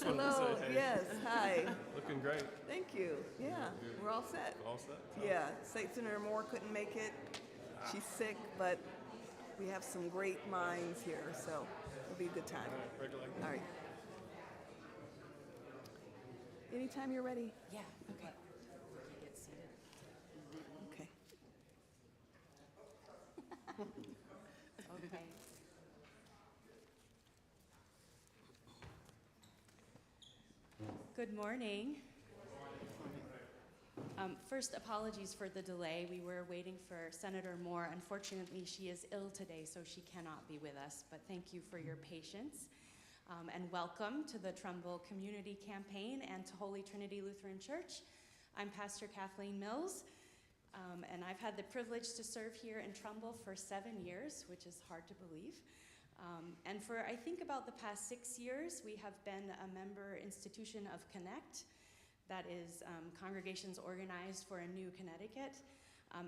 just wanted to Hello, say hey. yes, hi. Looking great. Thank you. Yeah, we're all set. All set? Yeah, State Senator Moore couldn't make it. She's sick, but we have some great minds here, so it'll be a good time. All right, regular. All right. Anytime you're ready. Yeah, okay. Get seated. Okay. Okay. Good morning. First, apologies for the delay. We were waiting for Senator Moore. Unfortunately, she is ill today, so she cannot be with us, but thank you for your patience. And welcome to the Trumbull Community Campaign and to Holy Trinity Lutheran Church. I'm Pastor Kathleen Mills, and I've had the privilege to serve here in Trumbull for 7 years, which is hard to believe. And for, I think, about the past 6 years, we have been a member institution of CONECT, that is congregations organized for a new Connecticut,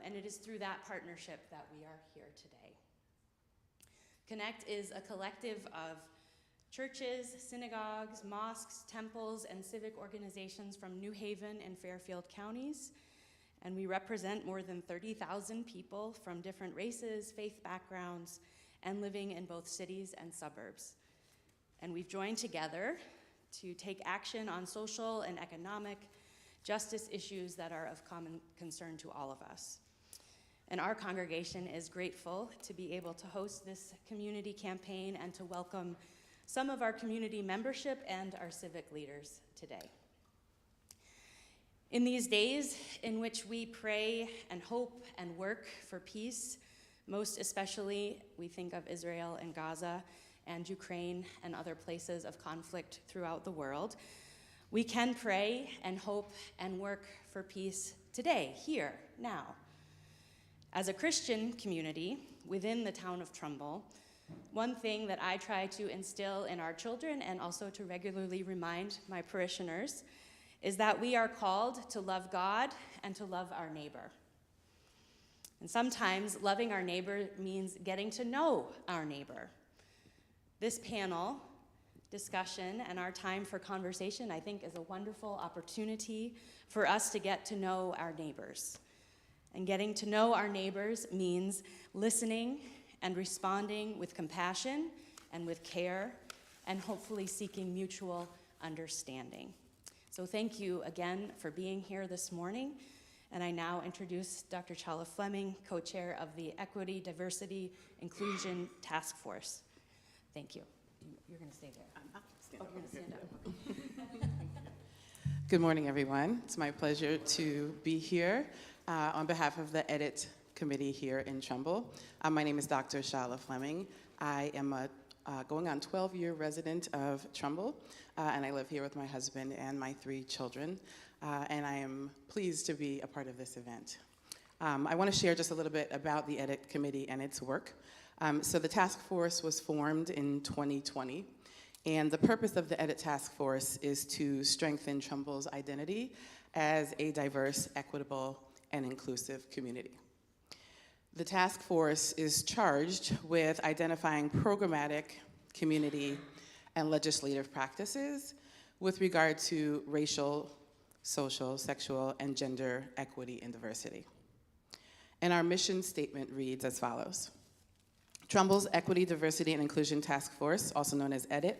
and it is through that partnership that we are here today. CONECT is a collective of churches, synagogues, mosques, temples, and civic organizations from New Haven and Fairfield counties, and we represent more than 30,000 people from different races, faith backgrounds, and living in both cities and suburbs. And we've joined together to take action on social and economic justice issues that are of common concern to all of us. And our congregation is grateful to be able to host this community campaign and to welcome some of our community membership and our civic leaders today. In these days in which we pray and hope and work for peace, most especially we think of Israel and Gaza and Ukraine and other places of conflict throughout the world, we can pray and hope and work for peace today, here, now. As a Christian community within the town of Trumbull, one thing that I try to instill in our children and also to regularly remind my parishioners is that we are called to love God and to love our neighbor. And sometimes loving our neighbor means getting to know our neighbor. This panel discussion and our time for conversation, I think, is a wonderful opportunity for us to get to know our neighbors. And getting to know our neighbors means listening and responding with compassion and with care, and hopefully seeking mutual understanding. So thank you again for being here this morning. And I now introduce Dr. Chala Fleming, co-chair of the Equity, Diversity, Inclusion Task Force. Thank you. You're going to stay there. You're going to stand up. Good morning, everyone. It's my pleasure to be here on behalf of the Edit Committee here in Trumbull. My name is Dr. Chala Fleming. I am a going on 12-year resident of Trumbull, and I live here with my husband and my 3 children, and I am pleased to be a part of this event. I want to share just a little bit about the Edit Committee and its work. So the task force was formed in 2020, and the purpose of the Edit Task Force is to strengthen Trumbull's identity as a diverse, equitable, and inclusive community. The task force is charged with identifying programmatic, community, and legislative practices with regard to racial, social, sexual, and gender equity and diversity. And our mission statement reads as follows. Trumbull's Equity, Diversity, and Inclusion Task Force, also known as EDIT,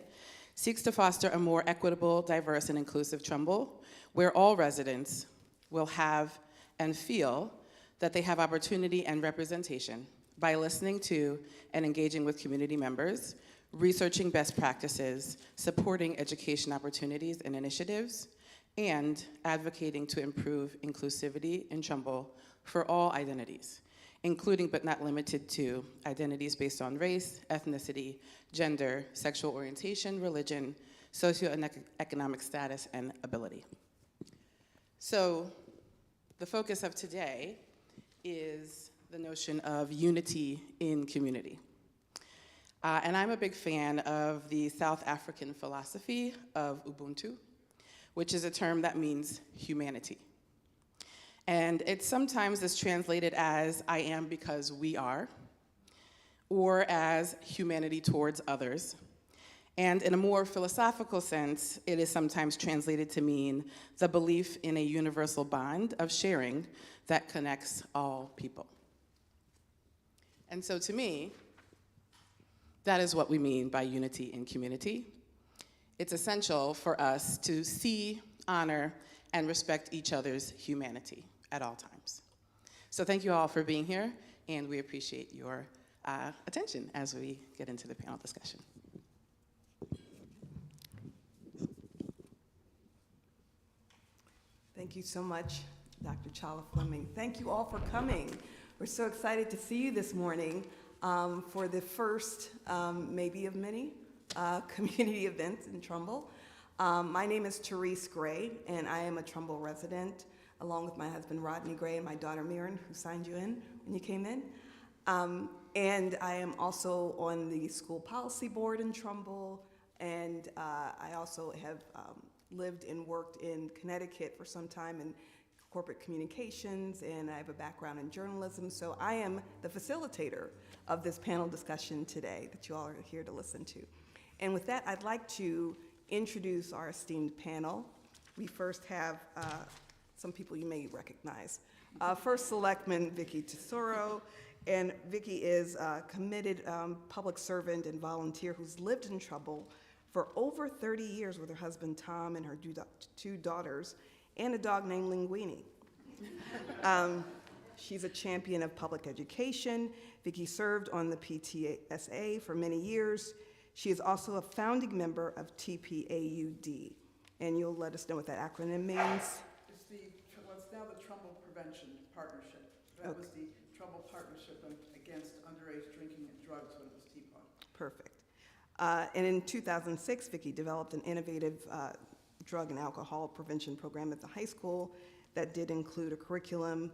seeks to foster a more equitable, diverse, and inclusive Trumbull, where all residents will have and feel that they have opportunity and representation by listening to and engaging with community members, researching best practices, supporting education opportunities and initiatives, and advocating to improve inclusivity in Trumbull for all identities, including but not limited to identities based on race, ethnicity, gender, sexual orientation, religion, socioeconomic status, and ability. So the focus of today is the notion of unity in community. And I'm a big fan of the South African philosophy of Ubuntu, which is a term that means humanity. And it sometimes is translated as I am because we are, or as humanity towards others. And in a more philosophical sense, it is sometimes translated to mean the belief in a universal bond of sharing that connects all people. And so to me, that is what we mean by unity in community. It's essential for us to see, honor, and respect each other's humanity at all times. So thank you all for being here, and we appreciate your attention as we get into the panel discussion. Thank you so much, Dr. Chala Fleming. Thank you all for coming. We're so excited to see you this morning for the first, maybe of many, community events in Trumbull. My name is Therese Gray, and I am a Trumbull resident, along with my husband Rodney Gray and my daughter Mirren, who signed you in when you came in. And I am also on the school policy board in Trumbull, and I also have lived and worked in Connecticut for some time in corporate communications, and I have a background in journalism, so I am the facilitator of this panel discussion today that you all are here to listen to. And with that, I'd like to introduce our esteemed panel. We first have some people you may recognize. First Selectman Vicky Tesoro, and Vicky is a committed public servant and volunteer who's lived in Trumbull for over 30 years with her husband Tom and her two daughters, and a dog named Linguini. She's a champion of public education. Vicky served on the PTSA for many years. She is also a founding member of TPAUD, and you'll let us know what that acronym means. It's now the Trumbull Prevention Partnership. That was the Trumbull Partnership Against Underage Drinking and Drugs when it was TPAW. Perfect. And in 2006, Vicky developed an innovative drug and alcohol prevention program at the high school that did include a curriculum.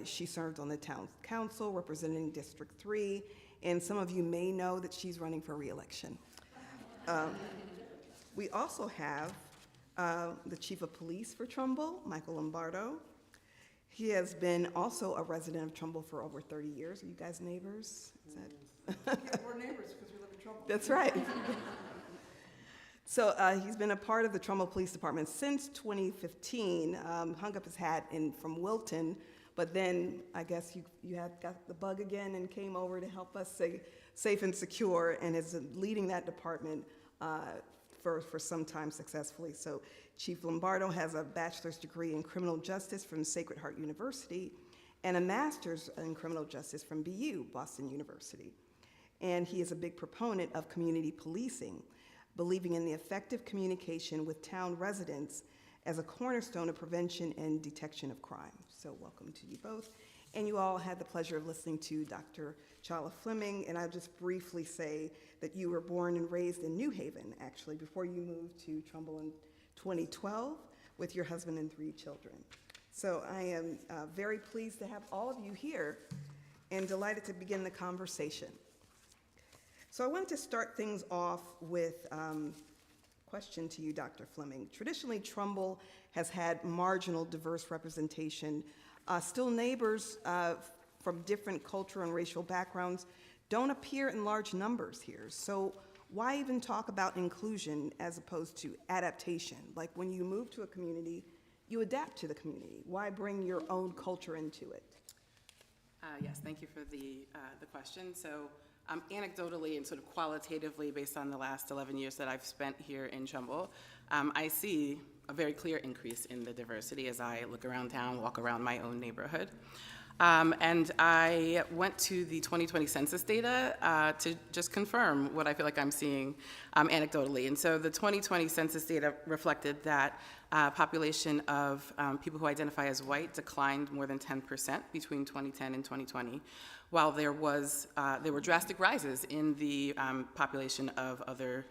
She served on the town council representing District 3, and some of you may know that she's running for re-election. We also have the chief of police for Trumbull, Michael Lombardo. He has been also a resident of Trumbull for over 30 years. Are you guys neighbors? Is that? Yeah, we're neighbors because we live in Trumbull. That's right. So he's been a part of the Trumbull Police Department since 2015, hung up his hat from Wilton, but then I guess you had got the bug again and came over to help us stay safe and secure, and is leading that department for some time successfully. So Chief Lombardo has a bachelor's degree in criminal justice from Sacred Heart University and a master's in criminal justice from BU, Boston University. And he is a big proponent of community policing, believing in the effective communication with town residents as a cornerstone of prevention and detection of crime. So welcome to you both. And you all had the pleasure of listening to Dr. Chala Fleming, and I'll just briefly say that you were born and raised in New Haven, actually, before you moved to Trumbull in 2012 with your husband and 3 children. So I am very pleased to have all of you here and delighted to begin the conversation. So I wanted to start things off with a question to you, Dr. Fleming. Traditionally, Trumbull has had marginal diverse representation. Still, neighbors from different cultural and racial backgrounds don't appear in large numbers here. So why even talk about inclusion as opposed to adaptation? Like when you move to a community, you adapt to the community. Why bring your own culture into it? Yes, thank you for the question. So anecdotally and sort of qualitatively, based on the last 11 years that I've spent here in Trumbull, I see a very clear increase in the diversity as I look around town, walk around my own neighborhood. And I went to the 2020 census data to just confirm what I feel like I'm seeing anecdotally. And so the 2020 census data reflected that population of people who identify as white declined more than 10% between 2010 and 2020, while there were drastic rises in the population of other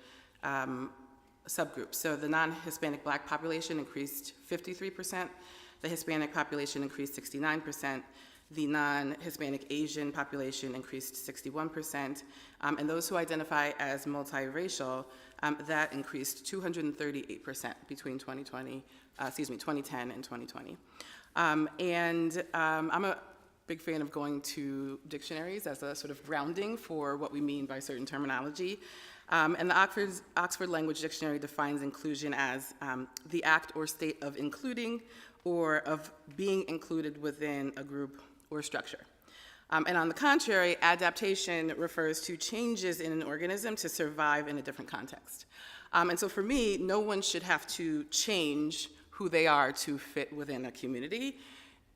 subgroups. So the non-Hispanic Black population increased 53%, the Hispanic population increased 69%, the non-Hispanic Asian population increased 61%, and those who identify as multiracial, that increased 238% between 2010 and 2020. And I'm a big fan of going to dictionaries as a sort of grounding for what we mean by certain terminology. And the Oxford Language Dictionary defines inclusion as the act or state of including or of being included within a group or structure. And on the contrary, adaptation refers to changes in an organism to survive in a different context. And so for me, no one should have to change who they are to fit within a community.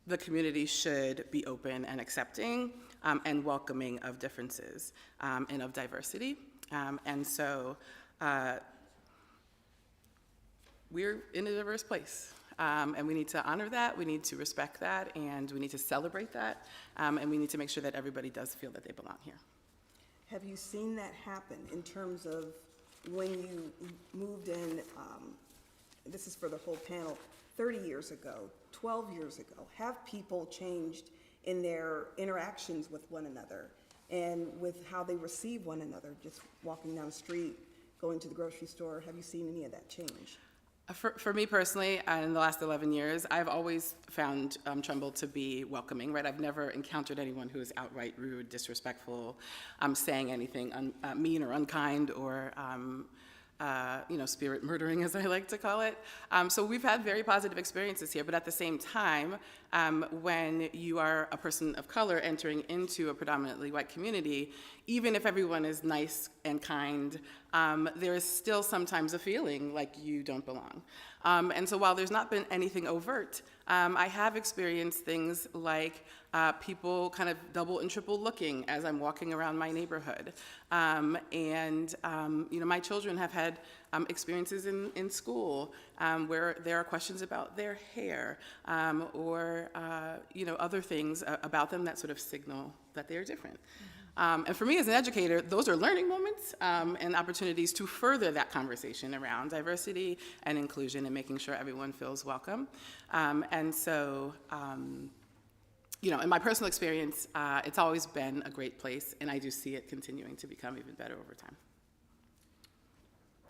The community should be open and accepting and welcoming of differences and of diversity. And so we're in a diverse place. And we need to honor that, we need to respect that, and we need to celebrate that, and we need to make sure that everybody does feel that they belong here. Have you seen that happen in terms of when you moved in, this is for the whole panel, 30 years ago, 12 years ago? Have people changed in their interactions with one another and with how they receive one another, just walking down the street, going to the grocery store? Have you seen any of that change? For me personally, in the last 11 years, I've always found Trumbull to be welcoming, right? I've never encountered anyone who is outright rude, disrespectful, saying anything mean or unkind or spirit murdering, as I like to call it. So we've had very positive experiences here, but at the same time, when you are a person of color entering into a predominantly white community, even if everyone is nice and kind, there is still sometimes a feeling like you don't belong. And so while there's not been anything overt, I have experienced things like people kind of double and triple looking as I'm walking around my neighborhood. My children have had experiences in school where there are questions about their hair or other things about them that sort of signal that they're different. And for me as an educator, those are learning moments and opportunities to further that conversation around diversity and inclusion and making sure everyone feels welcome. In my personal experience, it's always been a great place, and I do see it continuing to become even better over time.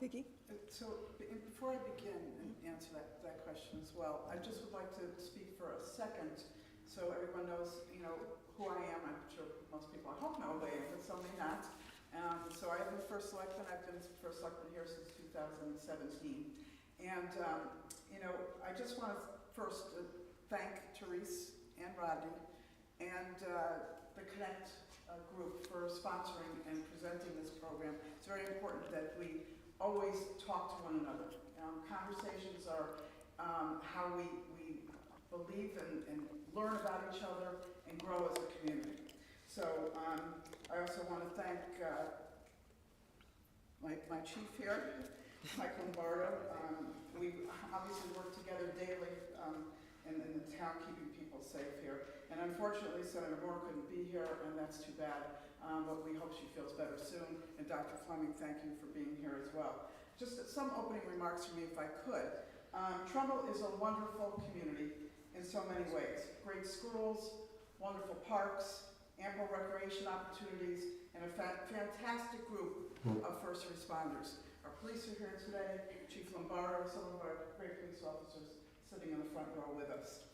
Vicki? So before I begin and answer that question as well, I just would like to speak for a second so everyone knows, who I am. I'm sure most people, I hope, know who I am, but some may not. So I have been first selectman. I've been first selectman here since 2017. And, I just want to first thank Therese and Rodney and the CONECT group for sponsoring and presenting this program. It's very important that we always talk to one another. Conversations are how we believe and learn about each other and grow as a community. So I also want to thank my chief here, Mike Lombardo. We obviously work together daily in the town, keeping people safe here. And unfortunately, Senator Moore couldn't be here, and that's too bad. But we hope she feels better soon. And Dr. Fleming, thank you for being here as well. Just some opening remarks from me, if I could. Trumbull is a wonderful community in so many ways. Great schools, wonderful parks, ample recreation opportunities, and a fantastic group of first responders. Our police are here today, Chief Lombardo, some of our great police officers sitting in the front row with us.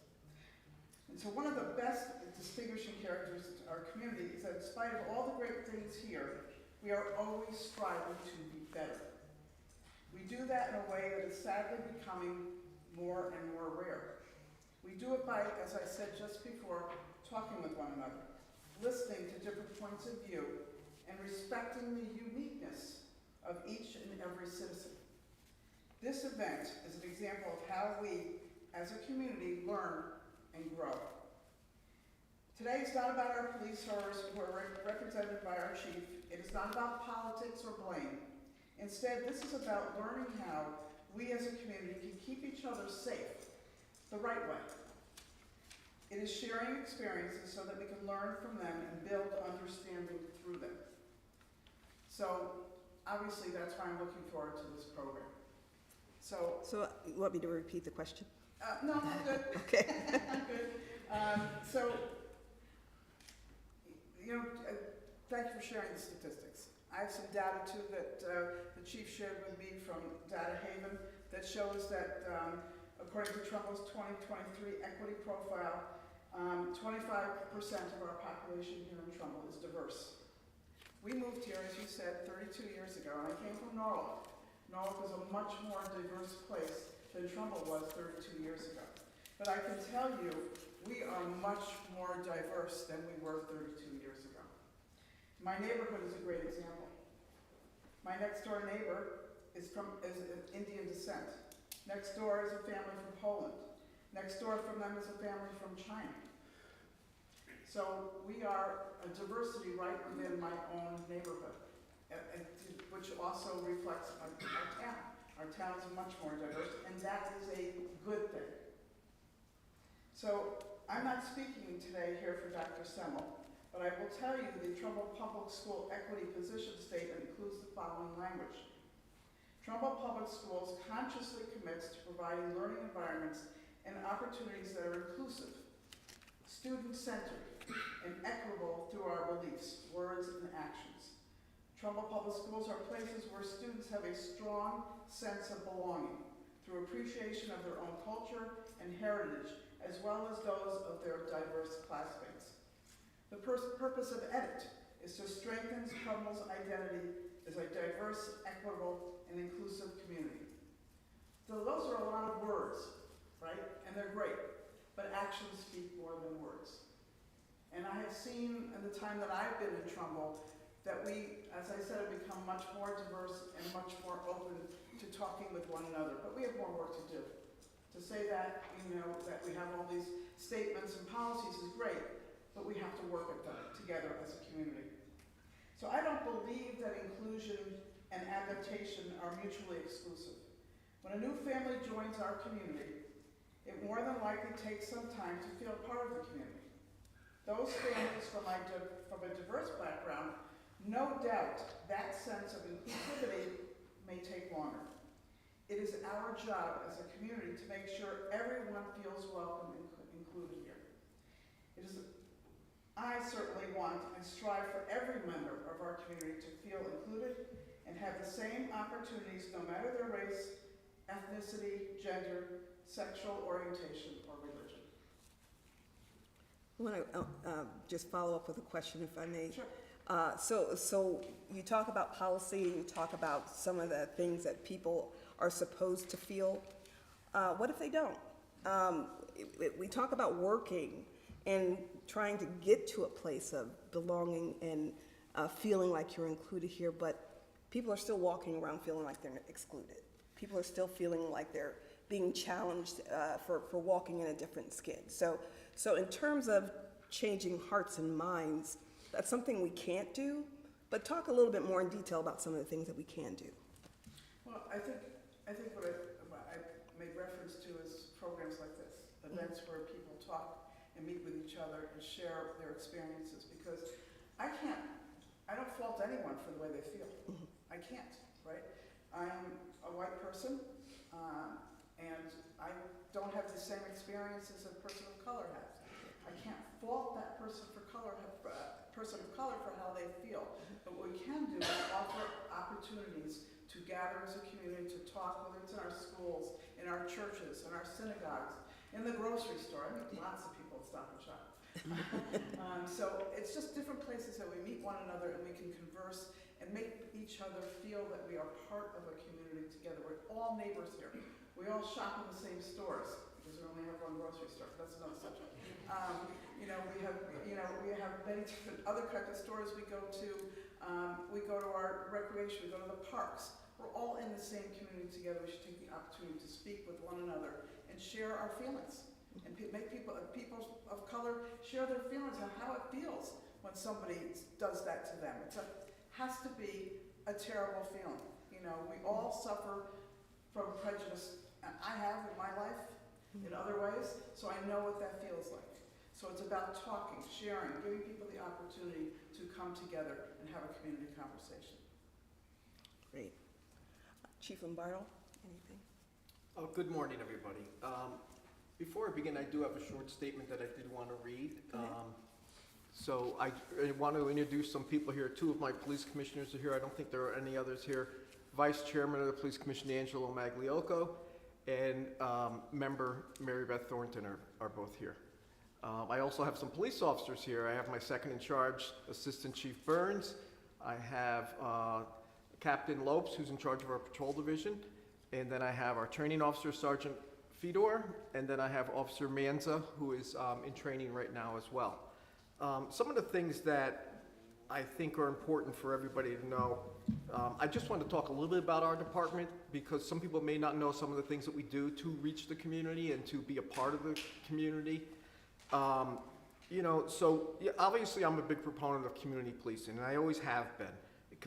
And so one of the best distinguishing characteristics of our community is that in spite of all the great things here, we are always striving to be better. We do that in a way that is sadly becoming more and more rare. We do it by, as I said just before, talking with one another, listening to different points of view, and respecting the uniqueness of each and every citizen. This event is an example of how we, as a community, learn and grow. Today is not about our police who are represented by our chief. It is not about politics or blame. Instead, this is about learning how we as a community can keep each other safe the right way. It is sharing experiences so that we can learn from them and build understanding through them. So, obviously, that's why I'm looking forward to this program. So you want me to repeat the question? No, I'm good. Okay. I'm good. Thank you for sharing the statistics. I have some data, too, that the chief shared with me from Data Haven that shows that, according to Trumbull's 2023 equity profile, 25% of our population here in Trumbull is diverse. We moved here, as you said, 32 years ago, and I came from Norwalk. Norwalk was a much more diverse place than Trumbull was 32 years ago. But I can tell you, we are much more diverse than we were 32 years ago. My neighborhood is a great example. My next door neighbor is of Indian descent. Next door is a family from Poland. Next door from them is a family from China. So we are a diversity right within my own neighborhood, which also reflects our town. Our town is much more diverse, and that is a good thing. So I'm not speaking today here for Dr. Semmel, but I will tell you the Trumbull Public School Equity Position Statement includes the following language. Trumbull Public Schools consciously commits to providing learning environments and opportunities that are inclusive, student-centered, and equitable through our beliefs, words, and actions. Trumbull Public Schools are places where students have a strong sense of belonging through appreciation of their own culture and heritage, as well as those of their diverse classmates. The purpose of EDIT is to strengthen Trumbull's identity as a diverse, equitable, and inclusive community. So those are a lot of words, right? And they're great, but actions speak more than words. And I have seen in the time that I've been in Trumbull that we, as I said, have become much more diverse and much more open to talking with one another. But we have more work to do. To say that, that we have all these statements and policies is great, but we have to work at them together as a community. So I don't believe that inclusion and adaptation are mutually exclusive. When a new family joins our community, it more than likely takes some time to feel part of the community. Those families from a diverse background, no doubt that sense of inclusivity may take longer. It is our job as a community to make sure everyone feels welcome and included here. I certainly want and strive for every member of our community to feel included and have the same opportunities no matter their race, ethnicity, gender, sexual orientation, or religion. I want to just follow up with a question, if I may. Sure. So you talk about policy, you talk about some of the things that people are supposed to feel. What if they don't? We talk about working and trying to get to a place of belonging and feeling like you're included here, but people are still walking around feeling like they're excluded. People are still feeling like they're being challenged for walking in a different skin. So in terms of changing hearts and minds, that's something we can't do, but talk a little bit more in detail about some of the things that we can do. Well, I think what I made reference to is programs like this, events where people talk and meet with each other and share their experiences, because I don't fault anyone for the way they feel. I can't, right? I'm a white person, and I don't have the same experiences a person of color has. I can't fault that person of color for how they feel. But what we can do is offer opportunities to gather as a community, to talk, whether it's in our schools, in our churches, in our synagogues, in the grocery store. I meet lots of people at Stop and Shop. So it's just different places that we meet one another and we can converse and make each other feel that we are part of a community together. We're all neighbors here. We all shop in the same stores because we only have one grocery store. That's another subject. We have many different other kinds of stores we go to. We go to our recreation. We go to the parks. We're all in the same community together. We should take the opportunity to speak with one another and share our feelings and make people of color share their feelings on how it feels when somebody does that to them. It has to be a terrible feeling. We all suffer from prejudice. I have in my life in other ways, so I know what that feels like. So it's about talking, sharing, giving people the opportunity to come together and have a community conversation. Great. Chief Lombardo, anything? Good morning, everybody. Before I begin, I do have a short statement that I did want to read. So I want to introduce some people here. Two of my police commissioners are here. I don't think there are any others here. Vice Chairman of the Police Commission, Angelo Magliocco, and Member Mary Beth Thornton are both here. I also have some police officers here. I have my second in charge, Assistant Chief Burns. I have Captain Lopes, who's in charge of our patrol division, and then I have our training officer, Sergeant Fedor, and then I have Officer Manza, who is in training right now as well. Some of the things that I think are important for everybody to know, I just want to talk a little bit about our department, because some people may not know some of the things that we do to reach the community and to be a part of the community. So yeah, obviously I'm a big proponent of community policing, and I always have been,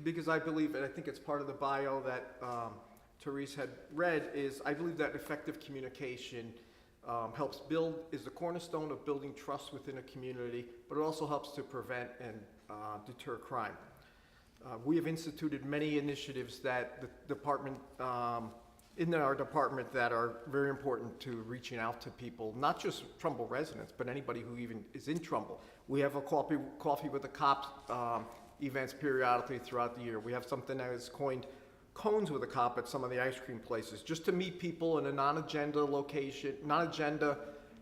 because I believe, and I think it's part of the bio that Therese had read, is I believe that effective communication is the cornerstone of building trust within a community, but it also helps to prevent and deter crime. We have instituted many initiatives that the department, in our department, that are very important to reaching out to people, not just Trumbull residents, but anybody who even is in Trumbull. We have a coffee with the cops events periodically throughout the year. We have something that is coined Cones with a Cop at some of the ice cream places, just to meet people in a non-agenda location, non-agenda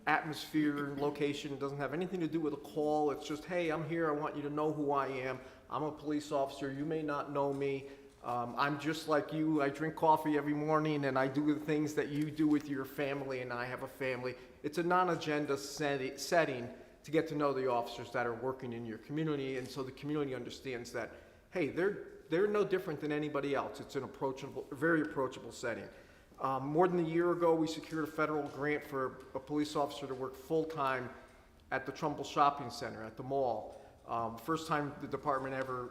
atmosphere and location. It doesn't have anything to do with a call. It's just, hey, I'm here. I want you to know who I am. I'm a police officer. You may not know me. I'm just like you. I drink coffee every morning, and I do the things that you do with your family, and I have a family. It's a non-agenda setting to get to know the officers that are working in your community, and so the community understands that, hey, they're no different than anybody else. It's an very approachable setting. More than a year ago, we secured a federal grant for a police officer to work full-time at the Trumbull Shopping Center, at the mall. First time the department ever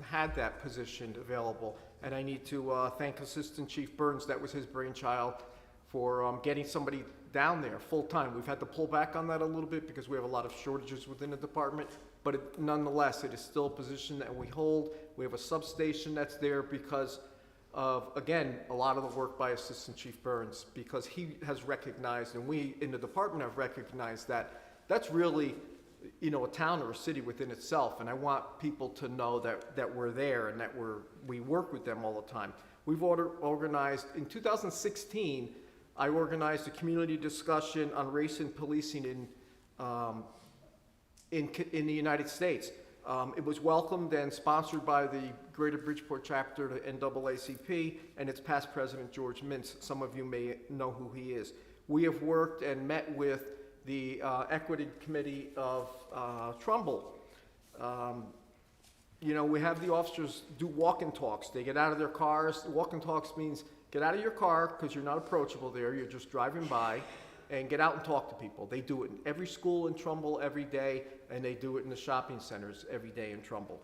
had that position available. And I need to thank Assistant Chief Burns, that was his brainchild, for getting somebody down there full-time. We've had to pull back on that a little bit because we have a lot of shortages within the department, but nonetheless, it is still a position that we hold. We have a substation that's there because of, again, a lot of the work by Assistant Chief Burns, because he has recognized, and we in the department have recognized, that that's really, a town or a city within itself, and I want people to know that we're there and that we work with them all the time. We've organized, in 2016, I organized a community discussion on race and policing in the United States. It was welcomed and sponsored by the Greater Bridgeport chapter to NAACP and its past president, George Mintz. Some of you may know who he is. We have worked and met with the Equity Committee of Trumbull. We have the officers do walk-and talks. They get out of their cars. Walk-and talks means get out of your car because you're not approachable there. You're just driving by, and get out and talk to people. They do it in every school in Trumbull every day, and they do it in the shopping centers every day in Trumbull.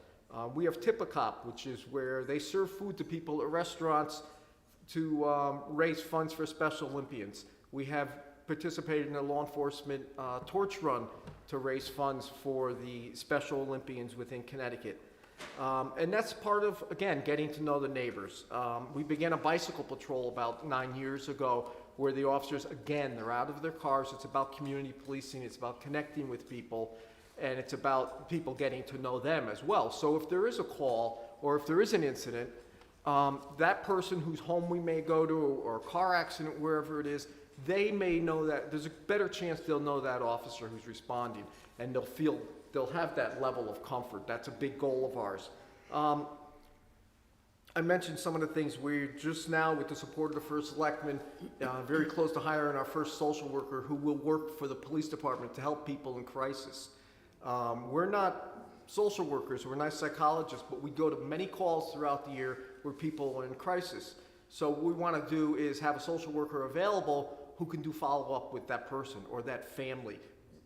We have Tip a Cop, which is where they serve food to people at restaurants to raise funds for Special Olympians. We have participated in a law enforcement torch run to raise funds for the Special Olympians within Connecticut. And that's part of, again, getting to know the neighbors. We began a bicycle patrol about 9 years ago, where the officers, again, they're out of their cars. It's about community policing. It's about connecting with people, and it's about people getting to know them as well. So if there is a call or if there is an incident, that person whose home we may go to, or a car accident, wherever it is, they may know that. There's a better chance they'll know that officer who's responding, and they'll have that level of comfort. That's a big goal of ours. I mentioned some of the things. We're just now, with the support of the First Selectman, very close to hiring our first social worker who will work for the police department to help people in crisis. We're not social workers, we're not psychologists, but we go to many calls throughout the year where people are in crisis. So what we want to do is have a social worker available who can do follow-up with that person or that family,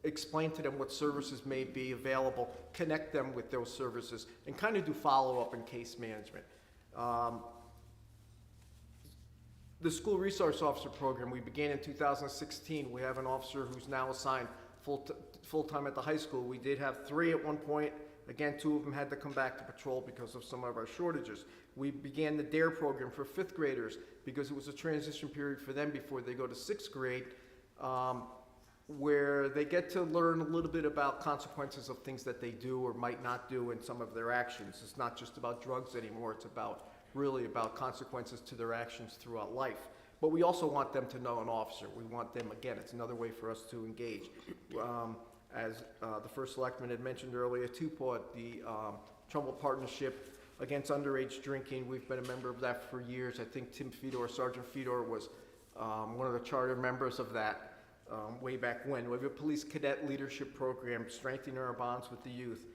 explain to them what services may be available, connect them with those services, and kind of do follow-up and case management. The School Resource Officer Program, we began in 2016. We have an officer who's now assigned full-time at the high school. We did have 3 at one point. Again, 2 of them had to come back to patrol because of some of our shortages. We began the DARE program for 5th graders because it was a transition period for them before they go to 6th grade, where they get to learn a little bit about consequences of things that they do or might not do in some of their actions. It's not just about drugs anymore. It's really about consequences to their actions throughout life. But we also want them to know an officer. We want them, again, it's another way for us to engage. As the First Selectman had mentioned earlier, Tuport, the Trumbull Partnership Against Underage Drinking. We've been a member of that for years. I think Tim Fedor, Sergeant Fedor, was one of the charter members of that way back when. We have a police cadet leadership program, strengthening our bonds with the youth.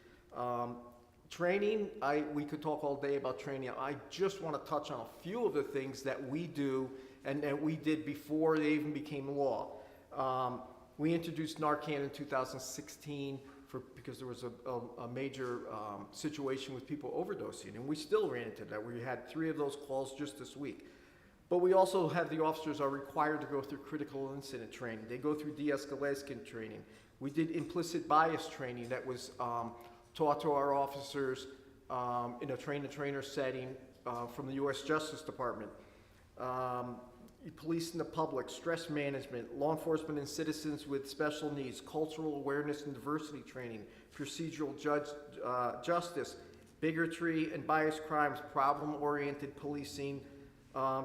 Training, we could talk all day about training. I just want to touch on a few of the things that we do and that we did before they even became law. We introduced Narcan in 2016 because there was a major situation with people overdosing, and we still ran into that. We had 3 of those calls just this week. But we also have the officers are required to go through critical incident training. They go through de-escalation training. We did implicit bias training that was taught to our officers in a train-the-trainer setting from the U.S. Justice Department. Police and the public, stress management, law enforcement and citizens with special needs, cultural awareness and diversity training, procedural justice, bigotry and bias crimes, problem-oriented policing,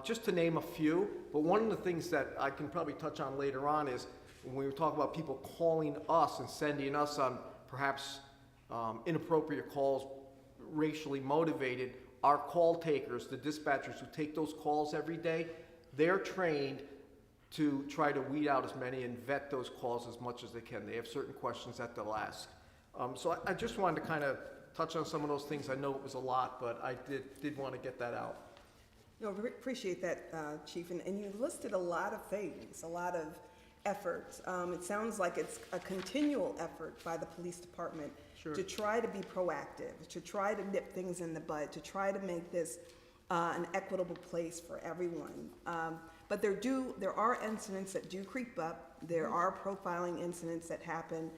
just to name a few. But one of the things that I can probably touch on later on is when we talk about people calling us and sending us on perhaps inappropriate calls, racially motivated, our call takers, the dispatchers who take those calls every day, they're trained to try to weed out as many and vet those calls as much as they can. They have certain questions that they'll ask. So I just wanted to kind of touch on some of those things. I know it was a lot, but I did want to get that out. No, appreciate that, Chief. And you listed a lot of things, a lot of efforts. It sounds like it's a continual effort by the police department to try to be proactive, to try to nip things in the bud, to try to make this an equitable place for everyone. But there are incidents that do creep up. There are profiling incidents that happen.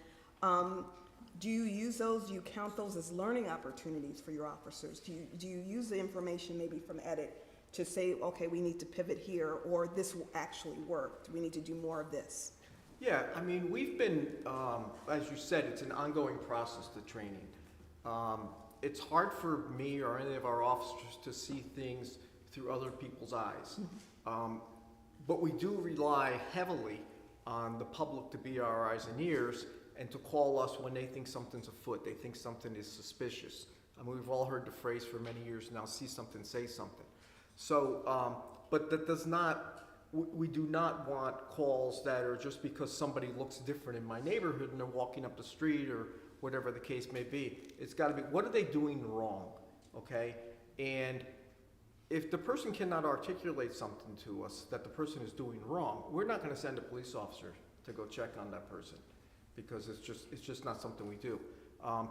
Do you use those, do you count those as learning opportunities for your officers? Do you use the information maybe from EDIT to say, okay, we need to pivot here, or this will actually work? We need to do more of this? Yeah, I mean, we've been, as you said, it's an ongoing process, the training. It's hard for me or any of our officers to see things through other people's eyes. But we do rely heavily on the public to be our eyes and ears and to call us when they think something's afoot, they think something is suspicious. I mean, we've all heard the phrase for many years now, see something, say something. So, but that does not, we do not want calls that are just because somebody looks different in my neighborhood and they're walking up the street or whatever the case may be. It's got to be, what are they doing wrong, okay? And if the person cannot articulate something to us that the person is doing wrong, we're not going to send a police officer to go check on that person because it's just not something we do.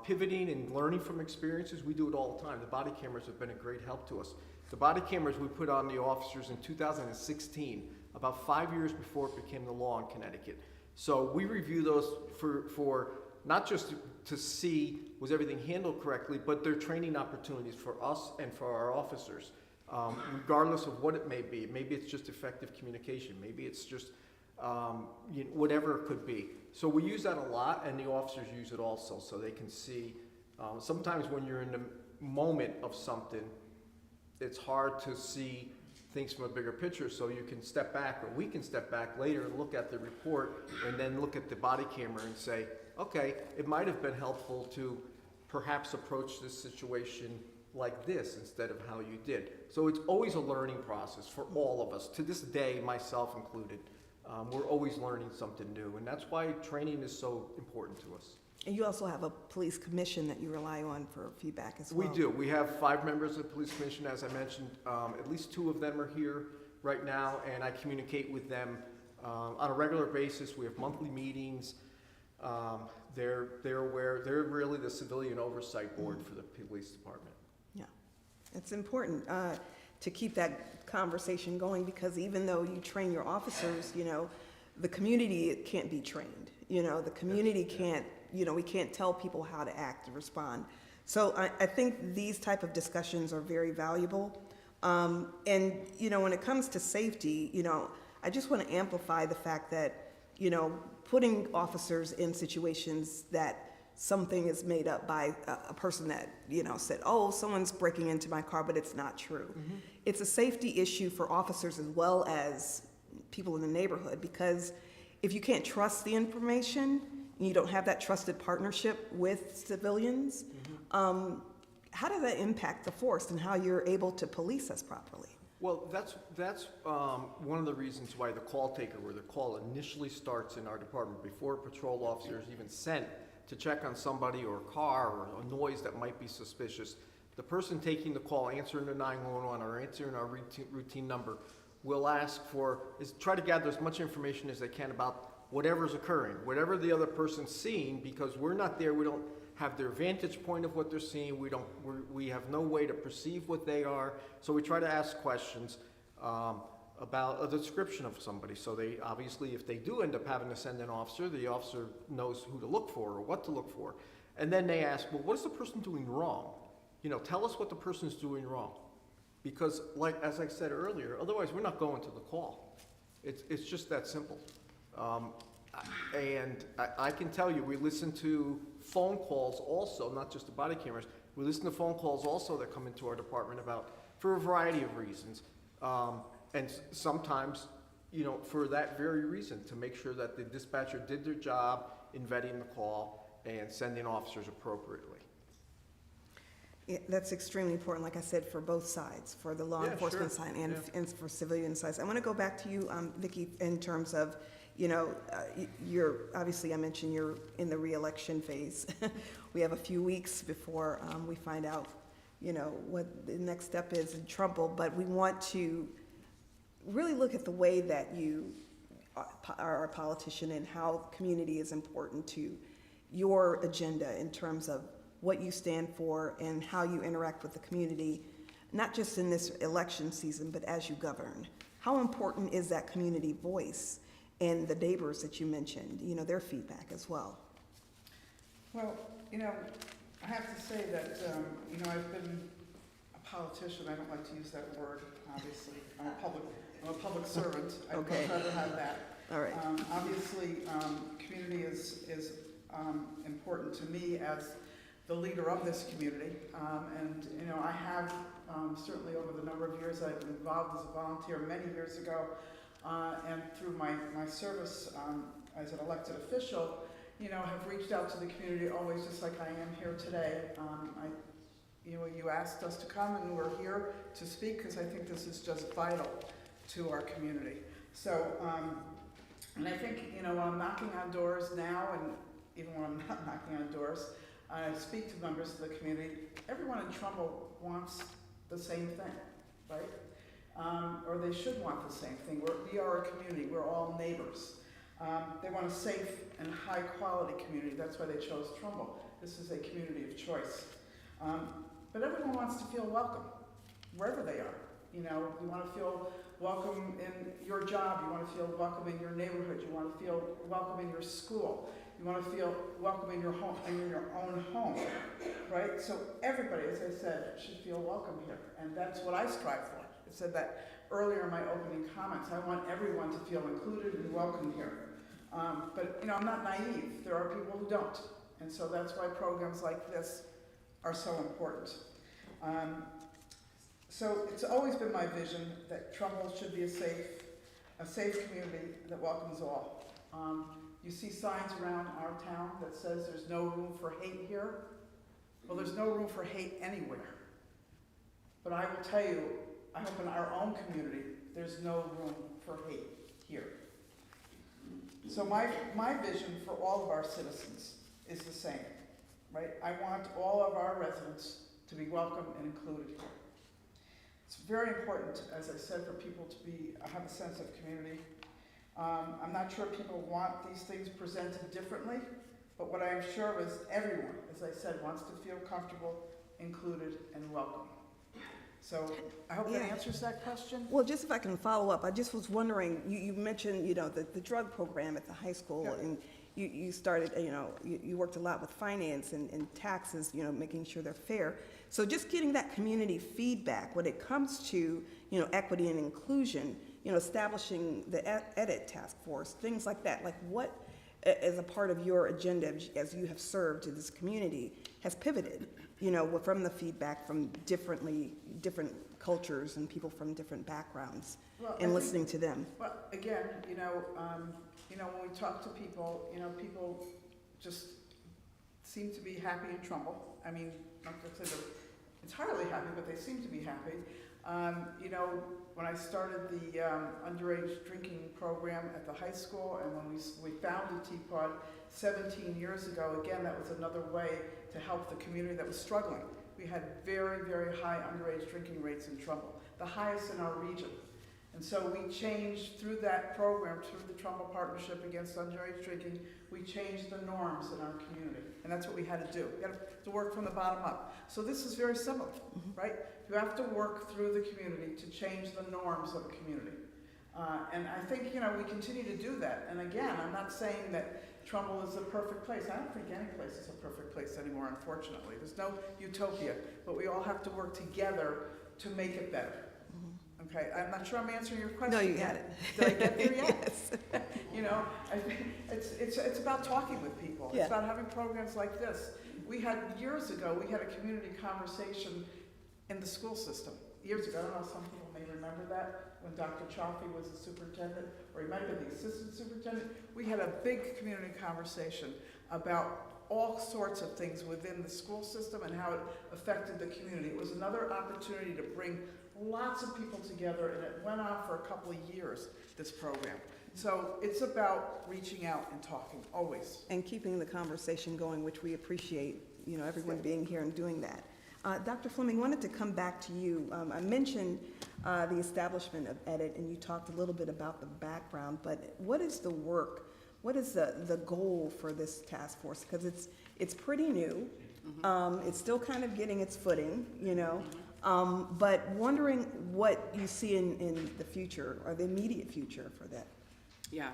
Pivoting and learning from experiences, we do it all the time. The body cameras have been a great help to us. The body cameras we put on the officers in 2016, about 5 years before it became the law in Connecticut. So we review those for not just to see was everything handled correctly, but they're training opportunities for us and for our officers, regardless of what it may be. Maybe it's just effective communication. Maybe it's just whatever it could be. So we use that a lot, and the officers use it also, so they can see. Sometimes when you're in the moment of something, it's hard to see things from a bigger picture, so you can step back, or we can step back later and look at the report and then look at the body camera and say, okay, it might have been helpful to perhaps approach this situation like this instead of how you did. So it's always a learning process for all of us. To this day, myself included, we're always learning something new, and that's why training is so important to us. And you also have a police commission that you rely on for feedback as well. We do. We have 5 members of the police commission, as I mentioned. At least 2 of them are here right now, and I communicate with them on a regular basis. We have monthly meetings. They're aware. They're really the civilian oversight board for the police department. Yeah, it's important to keep that conversation going, because even though you train your officers, the community can't be trained. The community can't. We can't tell people how to act and respond. So I think these type of discussions are very valuable. And, when it comes to safety, I just want to amplify the fact that, putting officers in situations that something is made up by a person that, said, oh, someone's breaking into my car, but it's not true. Mm-hmm. It's a safety issue for officers as well as people in the neighborhood, because if you can't trust the information, you don't have that trusted partnership with civilians, how does that impact the force and how you're able to police us properly? Well, that's one of the reasons why the call taker, where the call initially starts in our department before a patrol officer is even sent to check on somebody or a car or a noise that might be suspicious. The person taking the call, answering the 911 or answering our routine number, will ask try to gather as much information as they can about whatever's occurring, whatever the other person's seeing, because we're not there, we don't have their vantage point of what they're seeing, we have no way to perceive what they are, so we try to ask questions about a description of somebody. So they, obviously, if they do end up having to send an officer, the officer knows who to look for or what to look for. And then they ask, well, what is the person doing wrong? Tell us what the person's doing wrong. Because, as I said earlier, otherwise we're not going to the call. It's just that simple. And I can tell you, we listen to phone calls also, not just the body cameras. We listen to phone calls also that come into our department for a variety of reasons. And sometimes, for that very reason, to make sure that the dispatcher did their job in vetting the call and sending officers appropriately. Yeah, that's extremely important, like I said, for both sides, for the law enforcement side and for civilian sides. I want to go back to you, Vicki, in terms of, you're, obviously I mentioned you're in the re-election phase. We have a few weeks before we find out, what the next step is in Trumbull, but we want to really look at the way that you are a politician and how community is important to your agenda in terms of what you stand for and how you interact with the community, not just in this election season, but as you govern. How important is that community voice and the neighbors that you mentioned, their feedback as well? Well, I have to say that, I've been a politician. I don't like to use that word, obviously. I'm a public servant. Okay. I'd rather have that. All right. Obviously, community is important to me as the leader of this community. And I have certainly over the number of years I've been involved as a volunteer many years ago, and through my service as an elected official, have reached out to the community always, just like I am here today. You asked us to come, and we're here to speak because I think this is just vital to our community. So, and I think, when I'm knocking on doors now, and even when I'm not knocking on doors, I speak to members of the community. Everyone in Trumbull wants the same thing, right? Or they should want the same thing. We are a community. We're all neighbors. They want a safe and high-quality community. That's why they chose Trumbull. This is a community of choice. But everyone wants to feel welcome, wherever they are. You want to feel welcome in your job. You want to feel welcome in your neighborhood. You want to feel welcome in your school. You want to feel welcome in your home, in your own home, right? So everybody, as I said, should feel welcome here, and that's what I strive for. I said that earlier in my opening comments. I want everyone to feel included and welcome here. But I'm not naive. There are people who don't, and so that's why programs like this are so important. So it's always been my vision that Trumbull should be a safe community that welcomes all. You see signs around our town that says there's no room for hate here. Well, there's no room for hate anywhere. But I will tell you, I hope in our own community, there's no room for hate here. So my vision for all of our citizens is the same, right? I want all of our residents to be welcome and included here. It's very important, as I said, for people to have a sense of community. I'm not sure people want these things presented differently, but what I am sure is everyone, as I said, wants to feel comfortable, included, and welcome. So I hope that answers that question. Well, just if I can follow up, I just was wondering, you mentioned, the drug program at the high school, and you started, you worked a lot with finance and taxes, making sure they're fair. So just getting that community feedback when it comes to, equity and inclusion, establishing the edit task force, things like that. Like what, as a part of your agenda, as you have served to this community, has pivoted, from the feedback from different cultures and people from different backgrounds, and listening to them. Well, again, when we talk to people, people just seem to be happy in Trumbull. I mean, like I said, entirely happy, but they seem to be happy. You know, when I started the underage drinking program at the high school, and when we founded Teapot 17 years ago, again, that was another way to help the community that was struggling. We had very, very high underage drinking rates in Trumbull, the highest in our region. And so we changed through that program, through the Trumbull Partnership Against Underage Drinking, we changed the norms in our community. And that's what we had to do. We had to work from the bottom up. So this is very similar, right? You have to work through the community to change the norms of a community. And I think, you know, we continue to do that. And again, I'm not saying that Trumbull is a perfect place. I don't think any place is a perfect place anymore, unfortunately. There's no utopia, but we all have to work together to make it better. Okay, I'm not sure I'm answering your question. No, you got it. Did I get there yet? Yes. You know, I think it's about talking with people. Yeah. It's about having programs like this. We had, years ago, we had a community conversation in the school system. Years ago, I don't know, some people may remember that, when Dr. Chaffee was the superintendent, or he might have been the assistant superintendent. We had a big community conversation about all sorts of things within the school system and how it affected the community. It was another opportunity to bring lots of people together, and it went on for a couple of years, this program. So it's about reaching out and talking, always. And keeping the conversation going, which we appreciate, you know, everyone being here and doing that. Dr. Fleming, wanted to come back to you. I mentioned the establishment of EDIT, and you talked a little bit about the background, but what is the work, what is the goal for this task force? Because it's pretty new. It's still kind of getting its footing, you know. But wondering what you see in the future, or the immediate future for that. Yeah,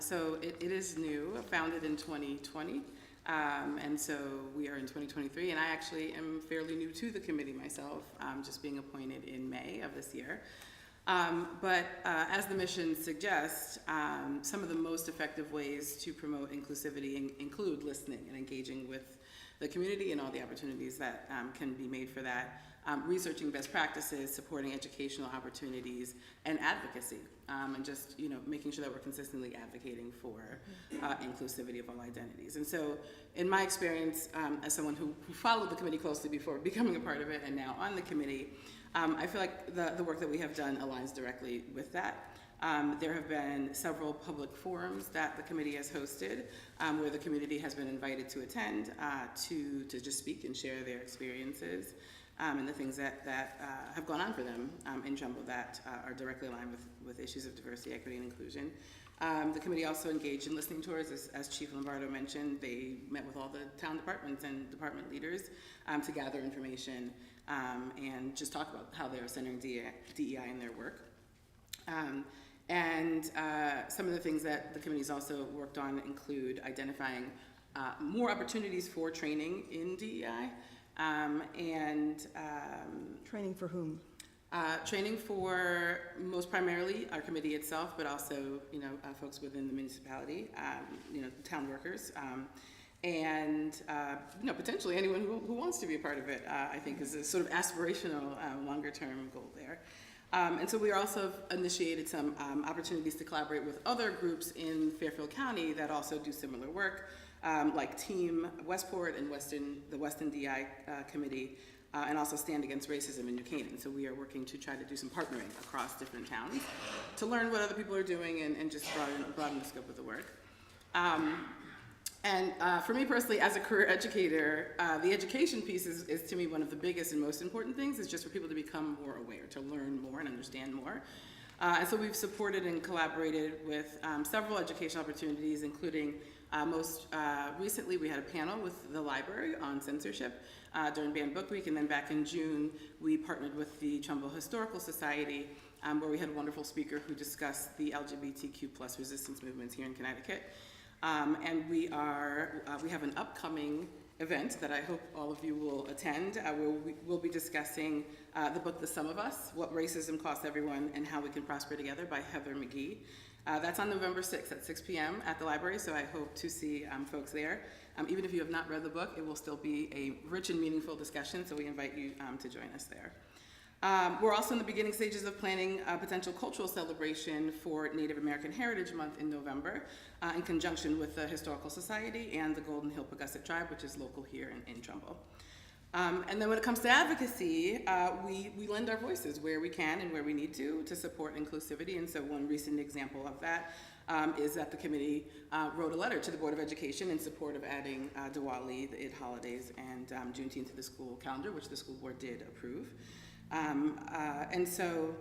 so it is new, founded in 2020, and so we are in 2023, and I actually am fairly new to the committee myself, just being appointed in May of this year. But as the mission suggests, some of the most effective ways to promote inclusivity include listening and engaging with the community and all the opportunities that can be made for that. Researching best practices, supporting educational opportunities, and advocacy, and just, you know, making sure that we're consistently advocating for inclusivity of all identities. And so, in my experience, as someone who followed the committee closely before becoming a part of it and now on the committee, I feel like the work that we have done aligns directly with that. There have been several public forums that the committee has hosted, where the community has been invited to attend, to just speak and share their experiences. And the things that have gone on for them in Trumbull that are directly aligned with issues of diversity, equity, and inclusion. The committee also engaged in listening tours, as Chief Lombardo mentioned. They met with all the town departments and department leaders to gather information and just talk about how they're centering DEI in their work. And some of the things that the committee's also worked on include identifying more opportunities for training in DEI. Training for whom? Training for most primarily our committee itself, but also, you know, folks within the municipality, you know, town workers, and you know, potentially anyone who wants to be a part of it. I think is a sort of aspirational, longer-term goal there. And so we also initiated some opportunities to collaborate with other groups in Fairfield County that also do similar work. Like Team Westport and the Weston DI Committee, and also Stand Against Racism in New Canaan. So we are working to try to do some partnering across different towns to learn what other people are doing and just broaden the scope of the work. For me personally, as a career educator, the education piece is to me one of the biggest and most important things, is just for people to become more aware, to learn more and understand more. And so we've supported and collaborated with several educational opportunities, including most recently we had a panel with the library on censorship during Banned Book Week, and then back in June we partnered with the Trumbull Historical Society, where we had a wonderful speaker who discussed the LGBTQ+ resistance movements here in Connecticut. And we have an upcoming event that I hope all of you will attend, where we'll be discussing the book The Sum of Us, What Racism Costs Everyone and How We Can Prosper Together by Heather McGee. That's on November 6th at 6 p.m. at the library, so I hope to see folks there. Even if you have not read the book, it will still be a rich and meaningful discussion, so we invite you to join us there. We're also in the beginning stages of planning a potential cultural celebration for Native American Heritage Month in November, in conjunction with the Historical Society and the Golden Hill Pawgussett Tribe, which is local here in Trumbull. And then when it comes to advocacy, we lend our voices where we can and where we need to support inclusivity. And so one recent example of that is that the committee wrote a letter to the Board of Education in support of adding Diwali, the Eid holidays, and Juneteenth to the school calendar, which the school board did approve. And so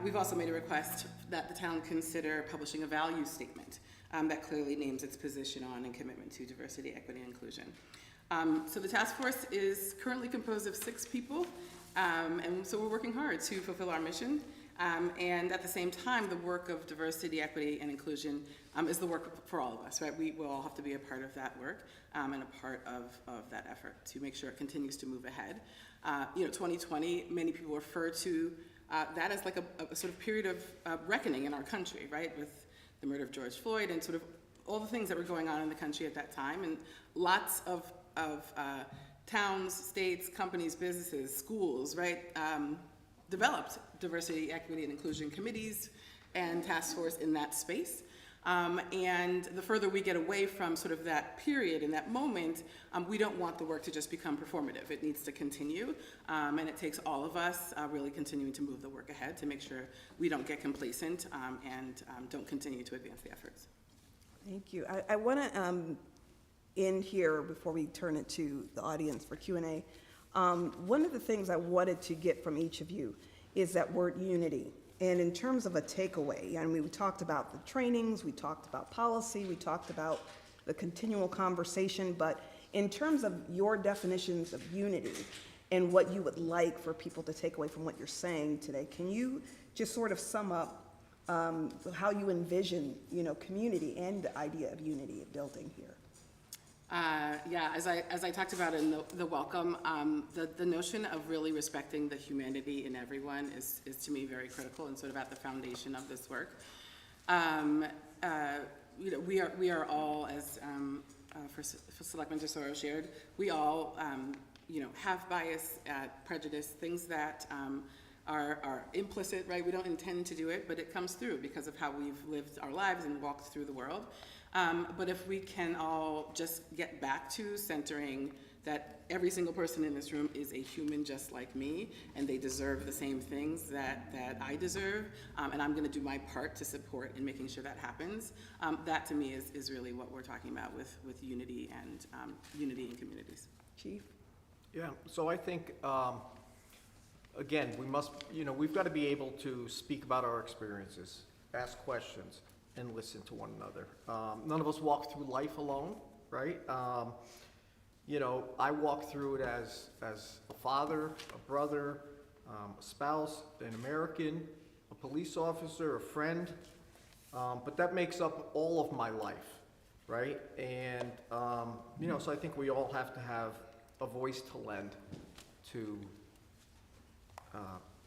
we've also made a request that the town consider publishing a value statement that clearly names its position on and commitment to diversity, equity, and inclusion. So the task force is currently composed of 6 people, and so we're working hard to fulfill our mission. And at the same time, the work of diversity, equity, and inclusion is the work for all of us, right? We will all have to be a part of that work and a part of that effort to make sure it continues to move ahead. 2020, many people refer to that as like a sort of period of reckoning in our country, right? With the murder of George Floyd and sort of all the things that were going on in the country at that time. And lots of towns, states, companies, businesses, schools, right, developed diversity, equity, and inclusion committees and task force in that space. And the further we get away from sort of that period and that moment, we don't want the work to just become performative. It needs to continue, and it takes all of us really continuing to move the work ahead to make sure we don't get complacent and don't continue to advance the efforts. Thank you. I want to end here before we turn it to the audience for Q&A. One of the things I wanted to get from each of you is that word unity. And in terms of a takeaway, I mean, we talked about the trainings, we talked about policy, we talked about the continual conversation, but in terms of your definitions of unity and what you would like for people to take away from what you're saying today, can you just sort of sum up how you envision, community and the idea of unity of building here? Yeah, as I talked about in the welcome, the notion of really respecting the humanity in everyone is to me very critical and sort of at the foundation of this work. We are all, as for Selectman Tesoro shared, we all have bias, prejudice, things that are implicit, right? We don't intend to do it, but it comes through because of how we've lived our lives and walked through the world. But if we can all just get back to centering that every single person in this room is a human just like me, and they deserve the same things that I deserve, and I'm gonna do my part to support in making sure that happens, that to me is really what we're talking about with unity and unity in communities. Chief? Yeah, so I think, again, we've got to be able to speak about our experiences, ask questions, and listen to one another. None of us walk through life alone, right? I walk through it as a father, a brother, a spouse, an American, a police officer, a friend, but that makes up all of my life, right? And, so I think we all have to have a voice to lend to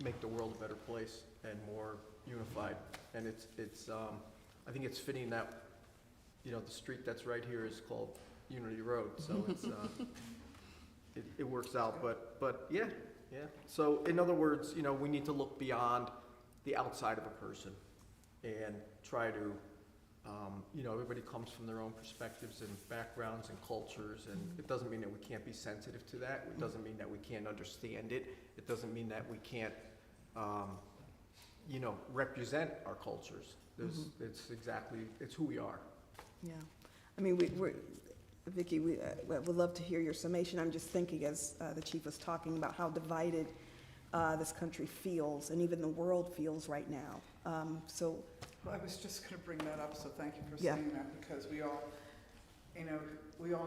make the world a better place and more unified. And I think it's fitting that, the street that's right here is called Unity Road, so it's, it works out, but yeah. So in other words, we need to look beyond the outside of a person and try to, everybody comes from their own perspectives and backgrounds and cultures, and it doesn't mean that we can't be sensitive to that. It doesn't mean that we can't understand it. It doesn't mean that we can't, represent our cultures. It's who we are. Yeah. I mean, Vicki, we would love to hear your summation. I'm just thinking as the chief was talking about how divided this country feels and even the world feels right now. Well, I was just going to bring that up, so thank you for saying that, because we all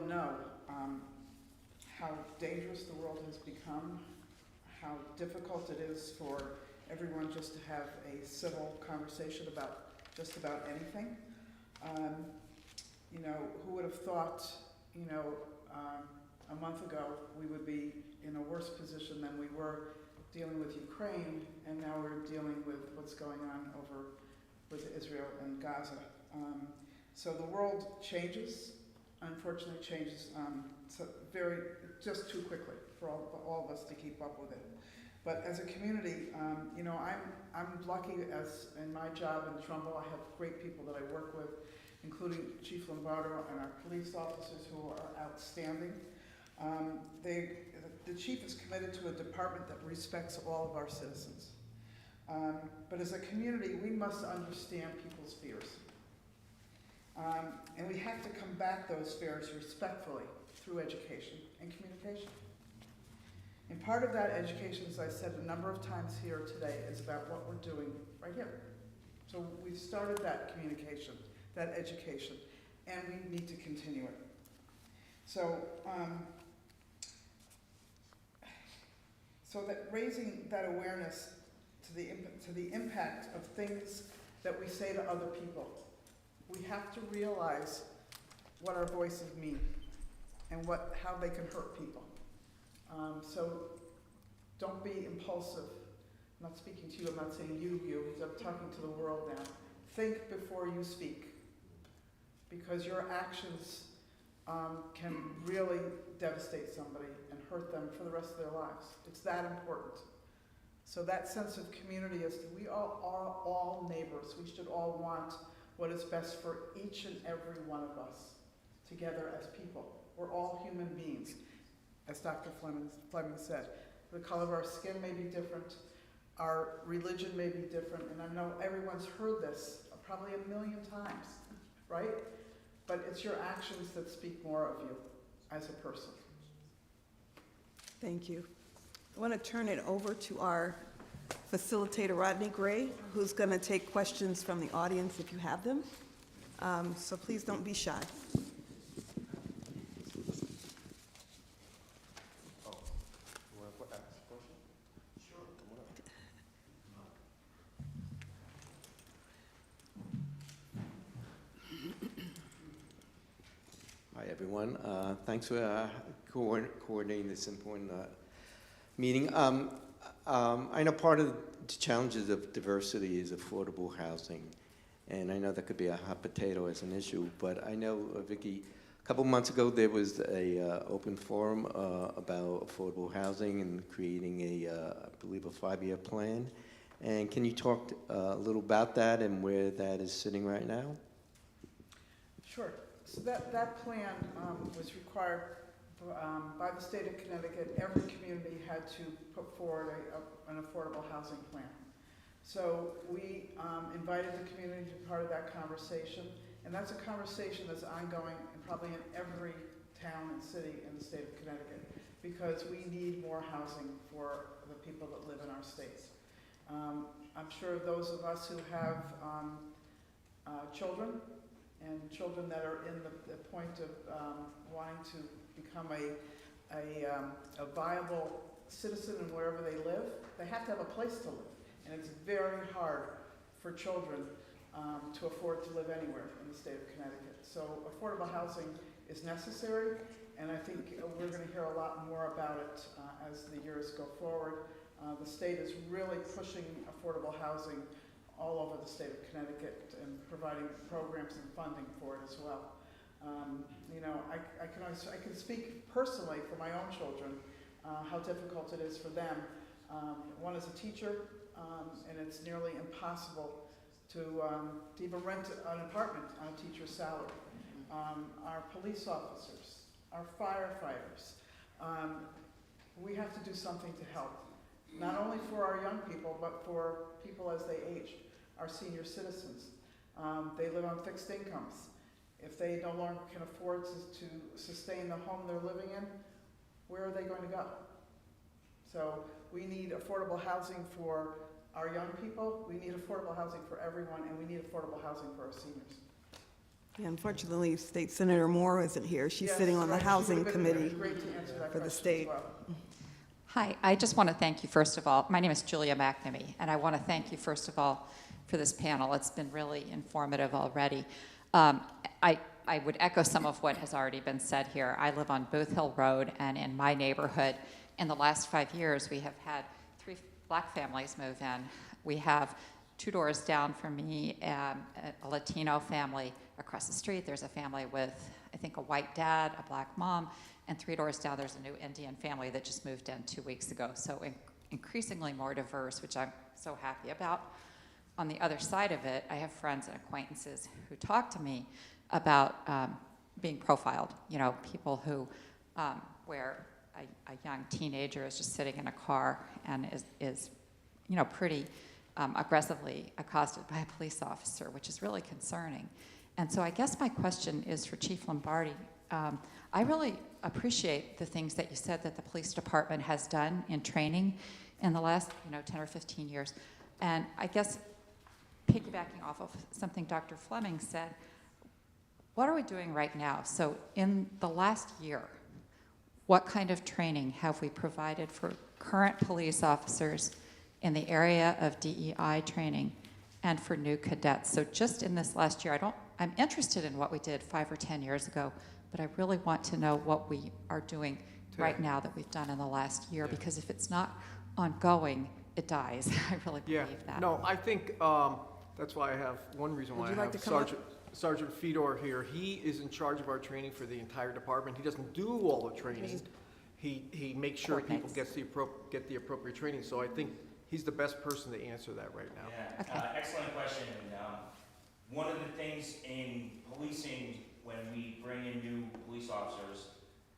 know how dangerous the world has become, how difficult it is for everyone just to have a civil conversation about just about anything. Who would have thought, a month ago we would be in a worse position than we were dealing with Ukraine, and now we're dealing with what's going on over with Israel and Gaza. So the world changes, unfortunately changes just too quickly for all of us to keep up with it. But as a community, I'm lucky as in my job in Trumbull, I have great people that I work with, including Chief Lombardo and our police officers who are outstanding. The chief is committed to a department that respects all of our citizens. But as a community, we must understand people's fears. And we have to combat those fears respectfully through education and communication. And part of that education, as I said a number of times here today, is about what we're doing right here. So we've started that communication, that education, and we need to continue it. So, so that raising that awareness to the impact of things that we say to other people, we have to realize what our voices mean and how they can hurt people. So don't be impulsive. I'm not speaking to you, I'm not saying you, I'm talking to the world now. Think before you speak, because your actions can really devastate somebody and hurt them for the rest of their lives. It's that important. So that sense of community is that we all are all neighbors. We should all want what is best for each and every one of us together as people. We're all human beings, as Dr. Fleming said. The color of our skin may be different, our religion may be different, and I know everyone's heard this probably 1,000,000 times, right? But it's your actions that speak more of you as a person. Thank you. I want to turn it over to our facilitator, Rodney Gray, who's going to take questions from the audience if you have them. So please don't be shy. Hi, everyone. Thanks for coordinating this important meeting. I know part of the challenges of diversity is affordable housing, and I know that could be a hot potato as an issue, but I know, Vicki, a couple months ago there was a open forum about affordable housing and creating I believe, a 5-year plan. And can you talk a little about that and where that is sitting right now? Sure. So that plan was required by the state of Connecticut. Every community had to put forward an affordable housing plan. So we invited the community to be part of that conversation, and that's a conversation that's ongoing and probably in every town and city in the state of Connecticut, because we need more housing for the people that live in our states. I'm sure those of us who have children, and children that are in the point of wanting to become a viable citizen in wherever they live, they have to have a place to live. And it's very hard for children to afford to live anywhere in the state of Connecticut. So affordable housing is necessary, and I think we're going to hear a lot more about it as the years go forward. The state is really pushing affordable housing all over the state of Connecticut and providing programs and funding for it as well. You know, I can speak personally for my own children, how difficult it is for them. One is a teacher, and it's nearly impossible to even rent an apartment on a teacher's salary. Our police officers, our firefighters, we have to do something to help. Not only for our young people, but for people as they age, our senior citizens. They live on fixed incomes. If they no longer can afford to sustain the home they're living in, where are they going to go? So we need affordable housing for our young people, we need affordable housing for everyone, and we need affordable housing for our seniors. Yeah, unfortunately, State Senator Moore isn't here. She's Yes, sitting on the right, Housing she would've been Committee great to answer that for the question state. as well. Hi, I just want to thank you, first of all. My name is Julia McNamee, and I want to thank you, first of all, for this panel. It's been really informative already. I would echo some of what has already been said here. I live on Booth Hill Road, and in my neighborhood, in the last 5 years, we have had 3 Black families move in. We have 2 doors down from me, a Latino family. Across the street, there's a family with, I think, a white dad, a Black mom, and 3 doors down, there's a new Indian family that just moved in 2 weeks ago. So increasingly more diverse, which I'm so happy about. On the other side of it, I have friends and acquaintances who talk to me about being profiled. You know, people who where a young teenager is just sitting in a car and is pretty aggressively accosted by a police officer, which is really concerning. And so I guess my question is for Chief Lombardi. I really appreciate the things that you said that the police department has done in training in the last 10 or 15 years. And I guess piggybacking off of something Dr. Fleming said, what are we doing right now? So in the last year, what kind of training have we provided for current police officers in the area of DEI training and for new cadets? So just in this last year, I'm interested in what we did 5 or 10 years ago, but I really want to know what we are doing right now that we've done in the last year, because if it's not ongoing, it dies. I really believe that. No, I think that's why I have, one reason why I have Sergeant Fedor here. He is in charge of our training for the entire department. He doesn't do all the training. He makes sure people get the appropriate training. So I think he's the best person to answer that right now. Yeah, Okay. Excellent question. And, one of the things in policing, when we bring in new police officers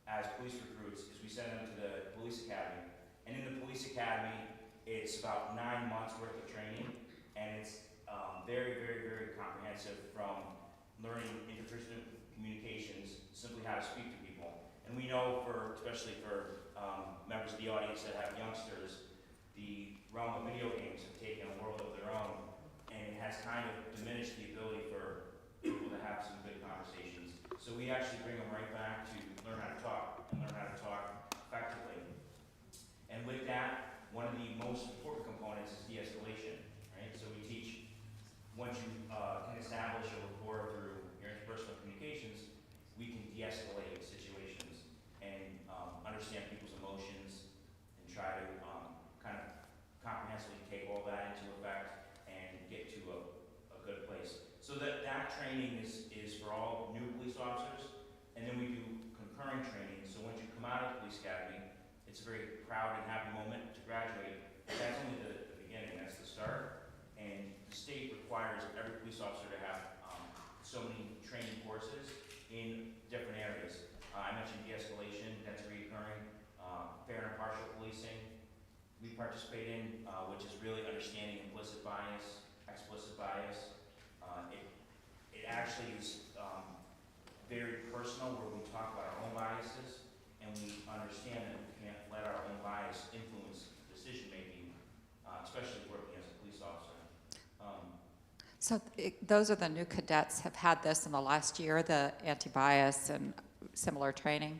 as police recruits, is we send them to the police academy. And in the police academy, it's about 9 months worth of training, and it's very, very, very comprehensive, from learning interpersonal communications, simply how to speak to people. And we know, especially for members of the audience that have youngsters, the realm of video games have taken a world of their own, and it has kind of diminished the ability for people to have some good conversations. So we actually bring them right back to learn how to talk, and learn how to talk effectively. And with that, one of the most important components is de-escalation, right? So we teach, once you can establish a rapport through your interpersonal communications, we can de-escalate situations and understand people's emotions and try to kind of comprehensively take all that into effect and get to a good place. So that training is for all new police officers, and then we do concurrent training. So once you come out of the police academy, it's a very proud and happy moment to graduate. But that's only the beginning, that's the start. And the state requires every police officer to have so many training courses in different areas. I mentioned de-escalation, that's recurring, fair and impartial policing, we participate in, which is really understanding implicit bias, explicit bias. It actually is very personal, where we talk about our own biases, and we understand that we can't let our own bias influence decision-making, especially working as a police officer. So those are the new cadets have had this in the last year, the anti-bias and similar training?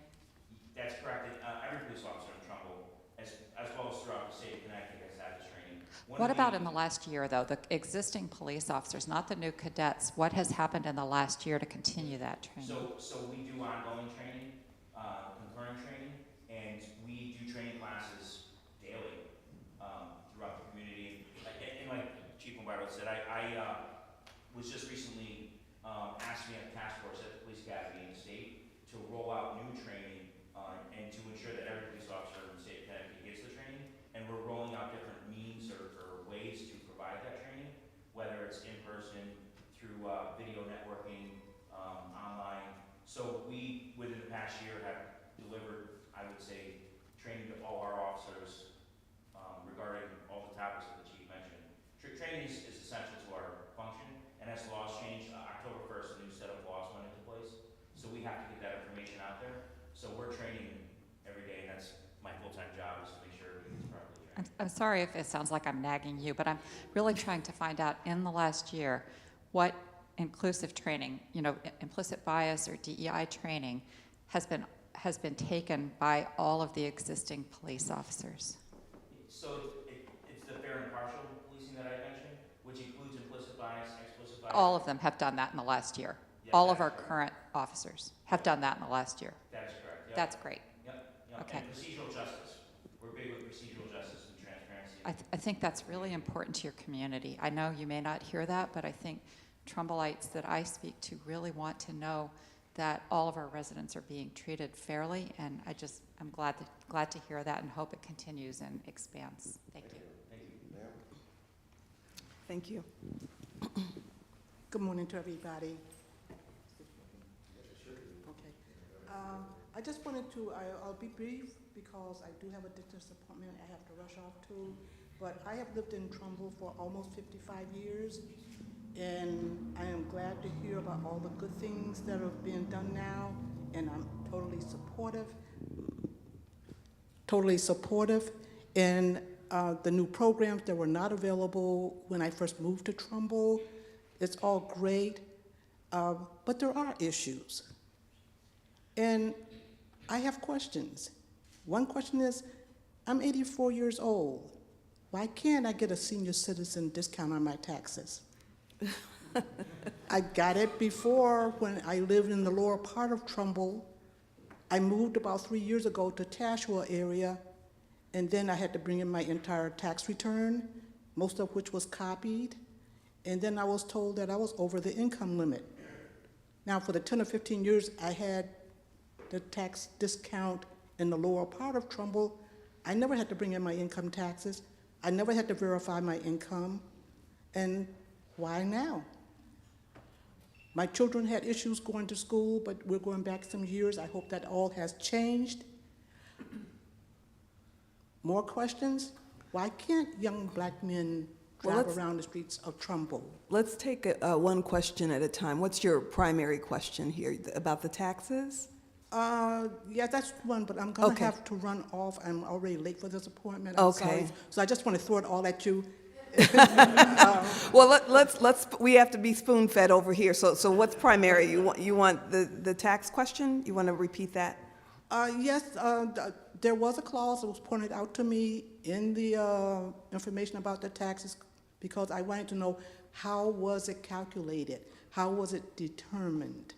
That's correct. Every police officer in Trumbull, as well as throughout the state of Connecticut, has had this training. What about in the last year, though? The existing police officers, not the new cadets. What has happened in the last year to continue that training? So we do ongoing training, concurrent training, and we do training classes daily throughout the community. And like Chief Lombardo said, I was just recently asked to be on a task force at the police academy in the state to roll out new training and to ensure that every police officer in the state of Connecticut gets the training. And we're rolling out different means or ways to provide that training, whether it's in person, through video networking, online. So we, within the past year, have delivered, I would say, training to all our officers regarding all the topics that the chief mentioned. Training is essential to our function, and as laws change, October 1st, a new set of laws went into place. So we have to get that information out there. So we're training every day, and that's my full-time job, is to make sure everything's properly trained. I'm sorry if it sounds like I'm nagging you, but I'm really trying to find out in the last year what inclusive training, implicit bias or DEI training has been taken by all of the existing police officers. So it's the fair and impartial policing that I mentioned, which includes implicit bias, explicit bias. All of them have done that in the last year. Yeah, All of that's our correct. current officers have done that in the last year. That is correct. Yep. That's great. Yep. Okay. And procedural justice. We're big with procedural justice and transparency. I think that's really important to your community. I know you may not hear that, but I think Trumbullites that I speak to really want to know that all of our residents are being treated fairly, and I'm glad to hear that and hope it continues and expands. Thank you. Thank you. Good morning to everybody. Okay. I just wanted to, I'll be brief because I do have a dentist appointment I have to rush off to, but I have lived in Trumbull for almost 55 years, and I am glad to hear about all the good things that are being done now, and I'm totally supportive. And the new programs that were not available when I first moved to Trumbull, it's all great, but there are issues. And I have questions. One question is, I'm 84 years old. Why can't I get a senior citizen discount on my taxes? I got it before when I lived in the lower part of Trumbull. I moved about 3 years ago to Tashua area, and then I had to bring in my entire tax return, most of which was copied, and then I was told that I was over the income limit. Now, for the 10 or 15 years I had the tax discount in the lower part of Trumbull, I never had to bring in my income taxes. I never had to verify my income. And why now? My children had issues going to school, but we're going back some years. I hope that all has changed. More questions? Why can't young black men drive around the streets of Trumbull? Let's take one question at a time. What's your primary question here, about the taxes? Yeah, that's one, but I'm gonna Okay. have to run off. I'm already late for this appointment. I'm sorry. Okay. So I just want to throw it all at you. Well, we have to be spoon-fed over here. So what's primary? You want the tax question? You want to repeat that? Yes, there was a clause that was pointed out to me in the information about the taxes because I wanted to know how was it calculated? How was it determined?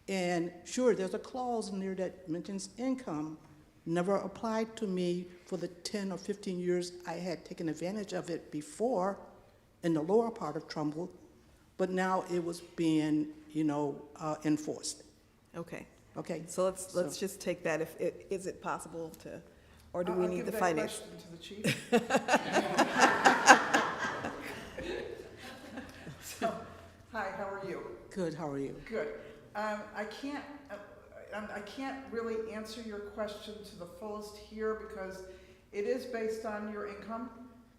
And sure, there's a clause in there that mentions income. Never applied to me for the 10 or 15 years I had taken advantage of it before in the lower part of Trumbull, but now it was being, enforced. Okay. Okay. So let's just take that. Is it possible to, or do we need the finance? I'll give that question to the chief. So, hi, how are you? Good, how are you? Good. I can't really answer your question to the fullest here because it is based on your income,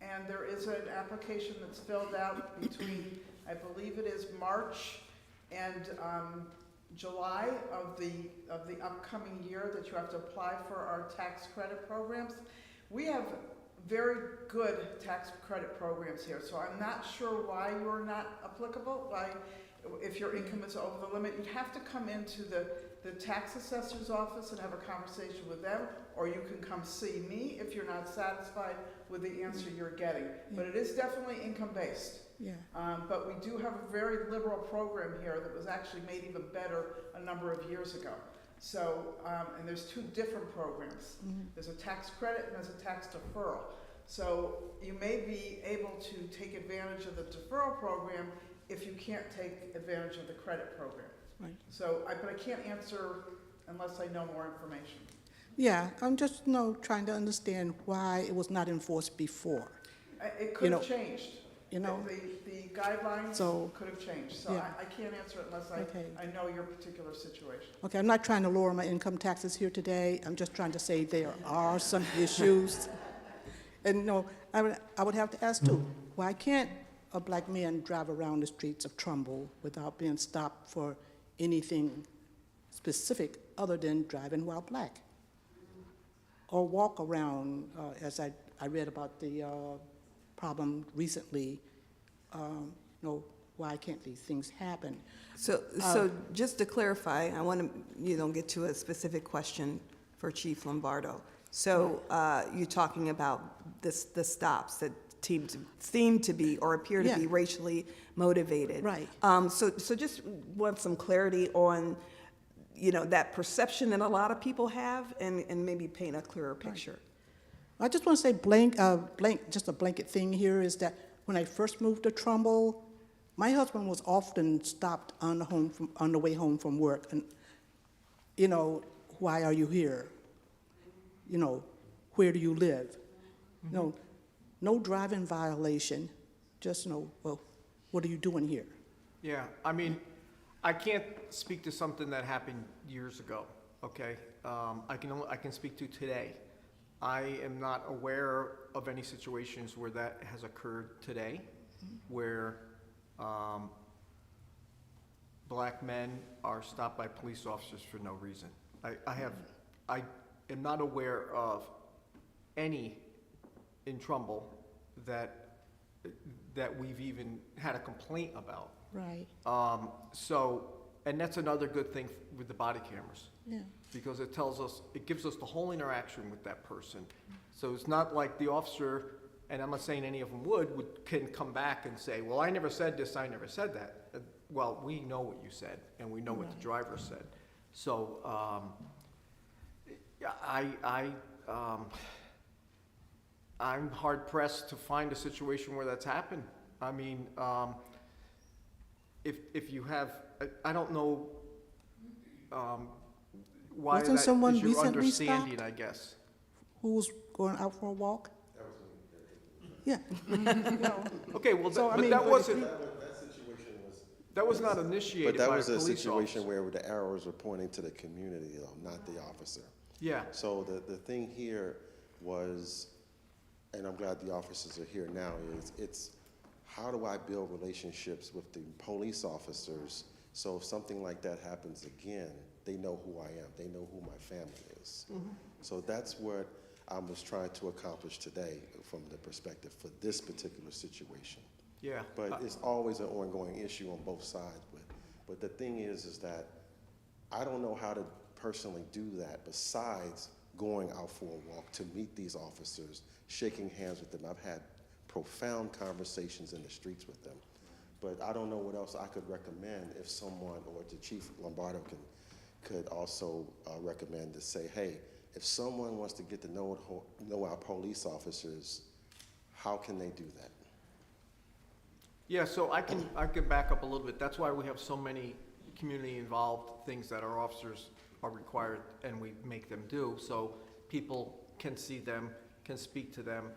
and there is an application that's filled out between, I believe it is March and July of the upcoming year that you have to apply for our tax credit programs. We have very good tax credit programs here, so I'm not sure why you're not applicable, if your income is over the limit. You'd have to come into the tax assessor's office and have a conversation with them, or you can come see me if you're not satisfied with the answer you're getting. But it is definitely income-based. Yeah. But we do have a very liberal program here that was actually made even better a number of years ago. So, and there's two different programs. Mm-hmm. There's a tax credit and there's a tax deferral. So you may be able to take advantage of the deferral program if you can't take advantage of the credit program. Right. So, but I can't answer unless I know more information. Yeah, I'm just trying to understand why it was not enforced before. It could have changed. The guidelines So, could have changed. So yeah. I can't answer it unless Okay. I know your particular situation. Okay, I'm not trying to lower my income taxes here today. I'm just trying to say there are some issues. And I would have to ask too, why can't a black man drive around the streets of Trumbull without being stopped for anything specific other than driving while black? Or walk around, as I read about the problem recently, why can't these things happen? So just to clarify, I want to get to a specific question for Chief Lombardo. So you're talking about the stops that seem to be or appear to be racially motivated. Right. So just want some clarity on that perception that a lot of people have, and maybe paint a clearer picture. I just want to say just a blanket thing here is that when I first moved to Trumbull, my husband was often stopped on the way home from work, and why are you here? Where do you live? Mm-hmm. No driving violation, just well, what are you doing here? Yeah, I mean, I can't speak to something that happened years ago, okay? I can speak to today. I am not aware of any situations where that has occurred today, where black men are stopped by police officers for no reason. I am not aware of any in Trumbull that we've even had a complaint about. Right, And that's another good thing with the body cameras, yeah. because it gives us the whole interaction with that person. So it's not like the officer, and I'm not saying any of them can come back and say, well, I never said this, I never said that. Well, we know what you said, and we know what the driver said. So, I'm hard pressed to find a situation where that's happened. I mean, if you have, I don't know, why Wasn't that someone is your recently understanding, stopped? I guess. Who was going out for a walk? That was me. Yeah. Okay, well, So, I but mean, that but if wasn't, you- that was not initiated But that by a was a police situation officer. where the arrows were pointing to the community, though, not the officer. Yeah, So the thing here was, and I'm glad the officers are here now, is it's how do I build relationships with the police officers so if something like that happens again, they know who I am, they know who my family is. So that's what I was trying to accomplish today from the perspective for this particular situation. yeah. But it's always an ongoing issue on both sides. But the thing is that I don't know how to personally do that besides going out for a walk to meet these officers, shaking hands with them. I've had profound conversations in the streets with them. But I don't know what else I could recommend if someone, or the Chief Lombardo could also recommend to say, hey, if someone wants to get to know our police officers, how can they do that? Yeah, so I can back up a little bit. That's why we have so many community-involved things that our officers are required and we make them do. So people can see them, can speak to them,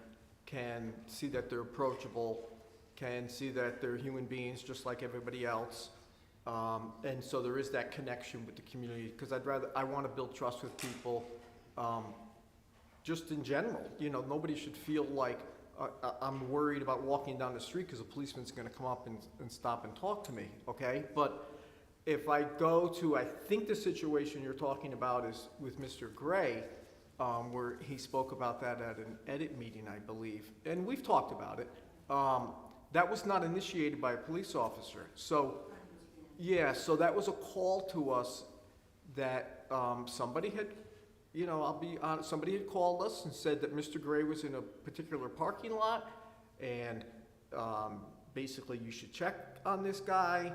can see that they're approachable, can see that they're human beings just like everybody else. And so there is that connection with the community, because I want to build trust with people, just in general. You know, nobody should feel like I'm worried about walking down the street because a policeman's going to come up and stop and talk to me, okay? But if I go to, I think the situation you're talking about is with Mr. Gray, where he spoke about that at an edit meeting, I believe, and we've talked about it. That was not initiated by a police officer. So, yeah, so that was a call to us that somebody had, you know, I'll be honest, somebody had called us and said that Mr. Gray was in a particular parking lot, and basically you should check on this guy.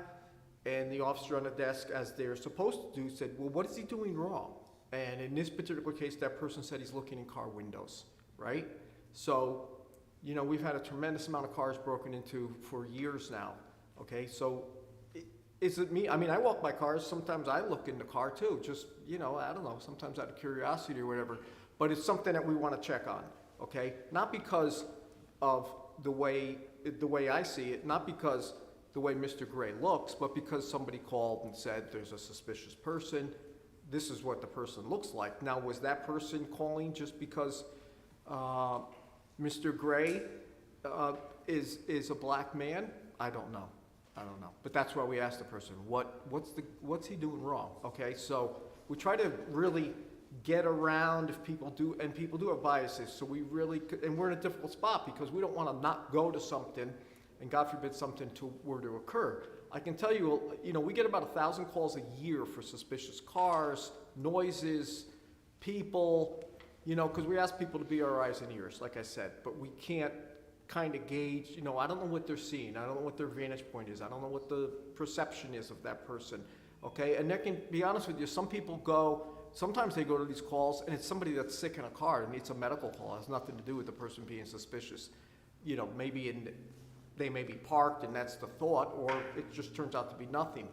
And the officer on the desk, as they're supposed to do, said, well, what is he doing wrong? And in this particular case, that person said he's looking in car windows, right? So, you know, we've had a tremendous amount of cars broken into for years now, okay? So is it me? I mean, I walk by cars. Sometimes I look in the car too, just, you know, I don't know, sometimes out of curiosity or whatever. But it's something that we want to check on, okay? Not because of the way I see it, not because the way Mr. Gray looks, but because somebody called and said there's a suspicious person, this is what the person looks like. Now, was that person calling just because Mr. Gray is a black man? I don't know. But that's why we asked the person, what's he doing wrong? Okay, so we try to really get around if people do, and people do have biases, so we really, and we're in a difficult spot because we don't want to not go to something, and God forbid something were to occur. I can tell you, you know, we get about 1,000 calls a year for suspicious cars, noises, people, you know, because we ask people to be our eyes and ears, like I said, but we can't kind of gauge, you know, I don't know what they're seeing, I don't know what their vantage point is, I don't know what the perception is of that person, okay? And that can be honest with you, some people sometimes they go to these calls and it's somebody that's sick in a car and needs a medical call. It has nothing to do with the person being suspicious. You know, they may be parked and that's the thought, or it just turns out to be nothing.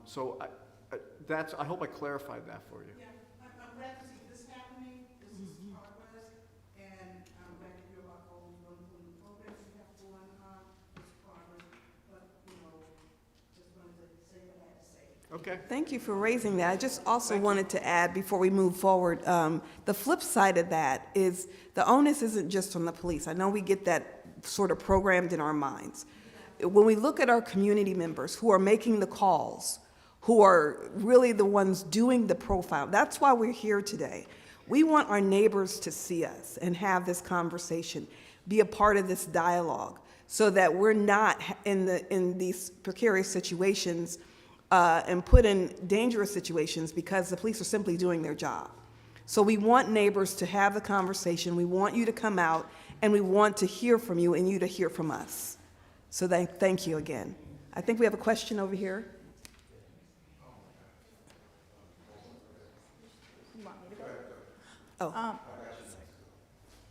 So I hope I clarified that for you. Yeah, I'm glad to see this happening. This is progress, and I'm glad to hear about all these wonderful new programs you have going on. It's progress, but, you know, just wanted to say what I had to say. Okay. Thank you for raising that. I just also wanted to add, before we move forward, the flip side of that is the onus isn't just on the police. I know we get that sort of programmed in our minds. When we look at our community members who are making the calls, who are really the ones doing the profile, that's why we're here today. We want our neighbors to see us and have this conversation, be a part of this dialogue, so that we're not in these precarious situations and put in dangerous situations because the police are simply doing their job. So we want neighbors to have the conversation. We want you to come out, and we want to hear from you and you to hear from us. So thank you again. I think we have a question over here. You want me to go? Oh.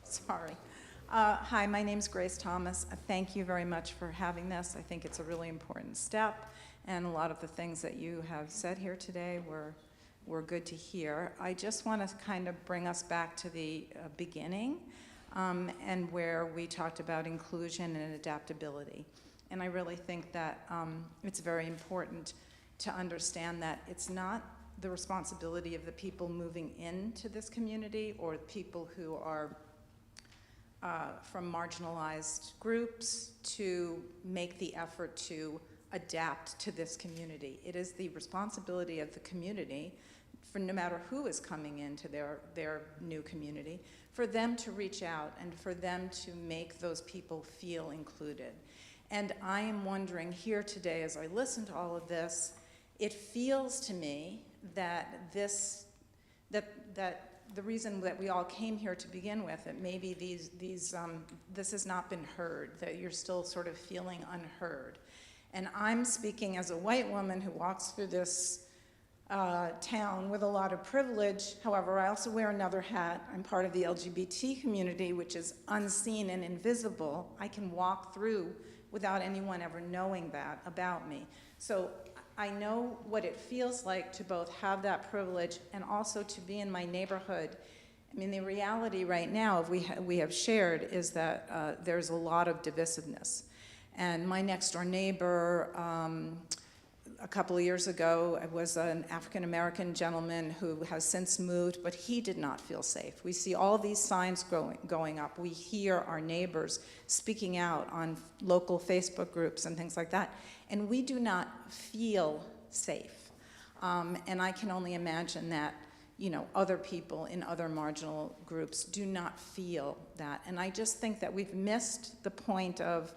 Sorry. Hi, my name's Grace Thomas. Thank you very much for having this. I think it's a really important step, and a lot of the things that you have said here today were good to hear. I just want to kind of bring us back to the beginning, and where we talked about inclusion and adaptability. And I really think that it's very important to understand that it's not the responsibility of the people moving into this community or people who are from marginalized groups to make the effort to adapt to this community. It is the responsibility of the community, for no matter who is coming into their new community, for them to reach out and for them to make those people feel included. And I am wondering here today, as I listen to all of this, it feels to me that that the reason that we all came here to begin with, that maybe this has not been heard, that you're still sort of feeling unheard. And I'm speaking as a white woman who walks through this town with a lot of privilege. However, I also wear another hat. I'm part of the LGBT community, which is unseen and invisible. I can walk through without anyone ever knowing that about me. So I know what it feels like to both have that privilege and also to be in my neighborhood. I mean, the reality right now we have shared is that there's a lot of divisiveness. And my next door neighbor, a couple of years ago, was an African-American gentleman who has since moved, but he did not feel safe. We see all these signs going up. We hear our neighbors speaking out on local Facebook groups and things like that, and we do not feel safe. And I can only imagine that, other people in other marginal groups do not feel that. And I just think that we've missed the point of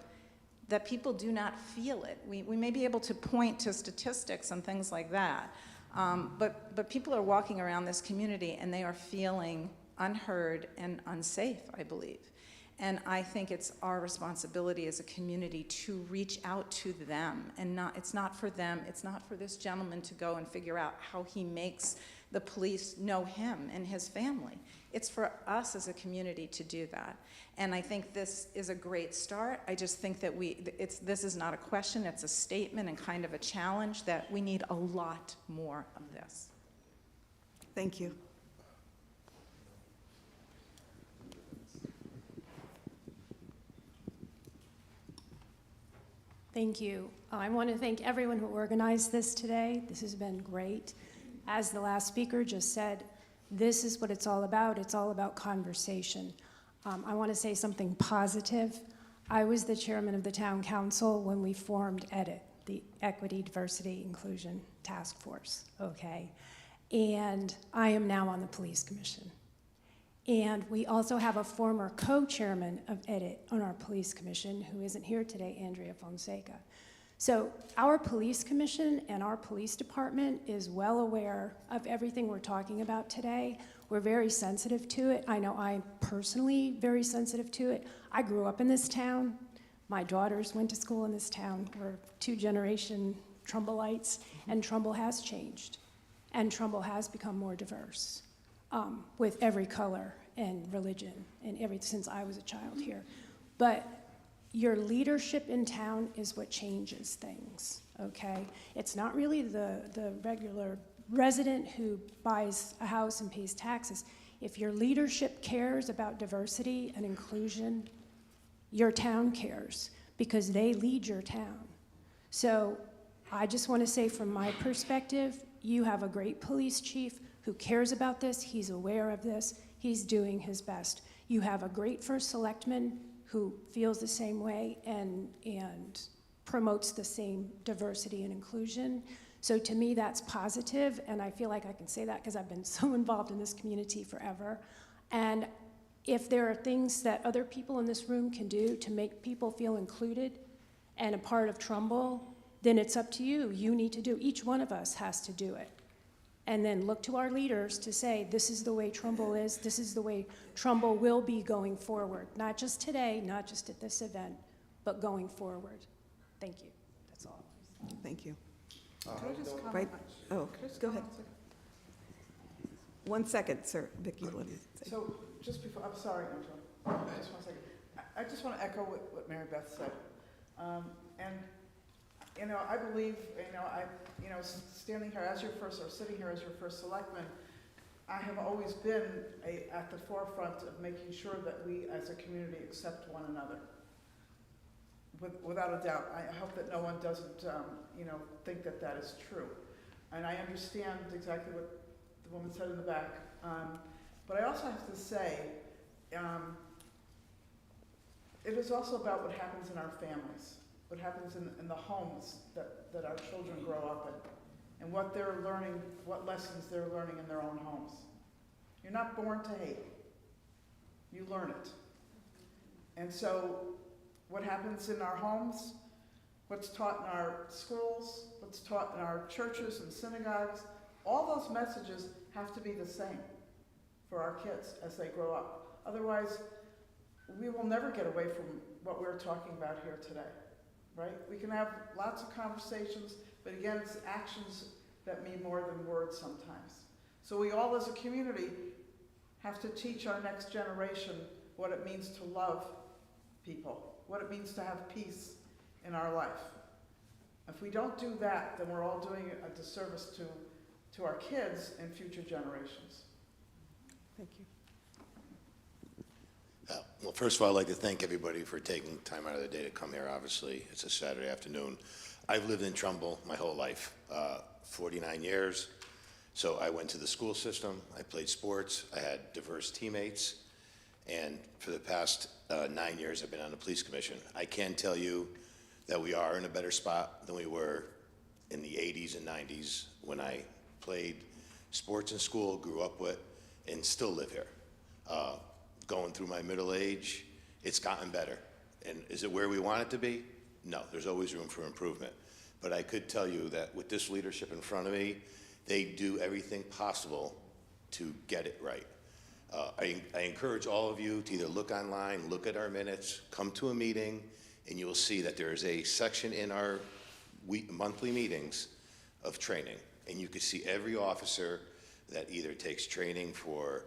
that people do not feel it. We may be able to point to statistics and things like that, but people are walking around this community and they are feeling unheard and unsafe, I believe. And I think it's our responsibility as a community to reach out to them, and it's not for them, it's not for this gentleman to go and figure out how he makes the police know him and his family. It's for us as a community to do that. And I think this is a great start. I just think that this is not a question, it's a statement and kind of a challenge that we need a lot more of this. Thank you. Thank you. I want to thank everyone who organized this today. This has been great. As the last speaker just said, this is what it's all about. It's all about conversation. I want to say something positive. I was the chairman of the town council when we formed EDIT, the Equity, Diversity, Inclusion Task Force, okay? And I am now on the police commission. And we also have a former co-chairman of EDIT on our police commission who isn't here today, Andrea Fonseca. So our police commission and our police department is well aware of everything we're talking about today. We're very sensitive to it. I know I'm personally very sensitive to it. I grew up in this town. My daughters went to school in this town. We're two-generation Trumbullites, and Trumbull has changed. And Trumbull has become more diverse with every color and religion and since I was a child here. But your leadership in town is what changes things, okay? It's not really the regular resident who buys a house and pays taxes. If your leadership cares about diversity and inclusion, your town cares because they lead your town. So I just want to say from my perspective, you have a great police chief who cares about this, he's aware of this, he's doing his best. You have a great first selectman who feels the same way and promotes the same diversity and inclusion. So to me, that's positive, and I feel like I can say that because I've been so involved in this community forever. And if there are things that other people in this room can do to make people feel included and a part of Trumbull, then it's up to you. You need to do, each one of us has to do it. And then look to our leaders to say, this is the way Trumbull is, this is the way Trumbull will be going forward. Not just today, not just at this event, but going forward. Thank you, that's all. Thank you. Can I just comment? Right, oh, Can I just go ahead. comment a second? 1 second, sir. Vicki, what did you say? So, just before, I'm sorry, Angela, just 1 second. I just want to echo what Mary Beth said. And, you know, I believe, standing here as your first, or sitting here as your first selectman, I have always been at the forefront of making sure that we as a community accept one another. Without a doubt. I hope that no one doesn't, think that that is true. And I understand exactly what the woman said in the back. But I also have to say, it is also about what happens in our families, what happens in the homes that our children grow up in, and what they're learning, what lessons they're learning in their own homes. You're not born to hate. You learn it. And so what happens in our homes, what's taught in our schools, what's taught in our churches and synagogues, all those messages have to be the same for our kids as they grow up. Otherwise, we will never get away from what we're talking about here today, right? We can have lots of conversations, but again, it's actions that mean more than words sometimes. So we all as a community have to teach our next generation what it means to love people, what it means to have peace in our life. If we don't do that, then we're all doing a disservice to our kids and future generations. Thank you. Well, first of all, I'd like to thank everybody for taking time out of their day to come here. Obviously, it's a Saturday afternoon. I've lived in Trumbull my whole life, 49 years. So I went to the school system, I played sports, I had diverse teammates, and for the past 9 years I've been on the police commission. I can tell you that we are in a better spot than we were in the 80s and 90s when I played sports in school, grew up with, and still live here. Going through my middle age, it's gotten better. And is it where we want it to be? No, there's always room for improvement. But I could tell you that with this leadership in front of me, they do everything possible to get it right. I encourage all of you to either look online, look at our minutes, come to a meeting, and you will see that there is a section in our monthly meetings of training. And you can see every officer that either takes training for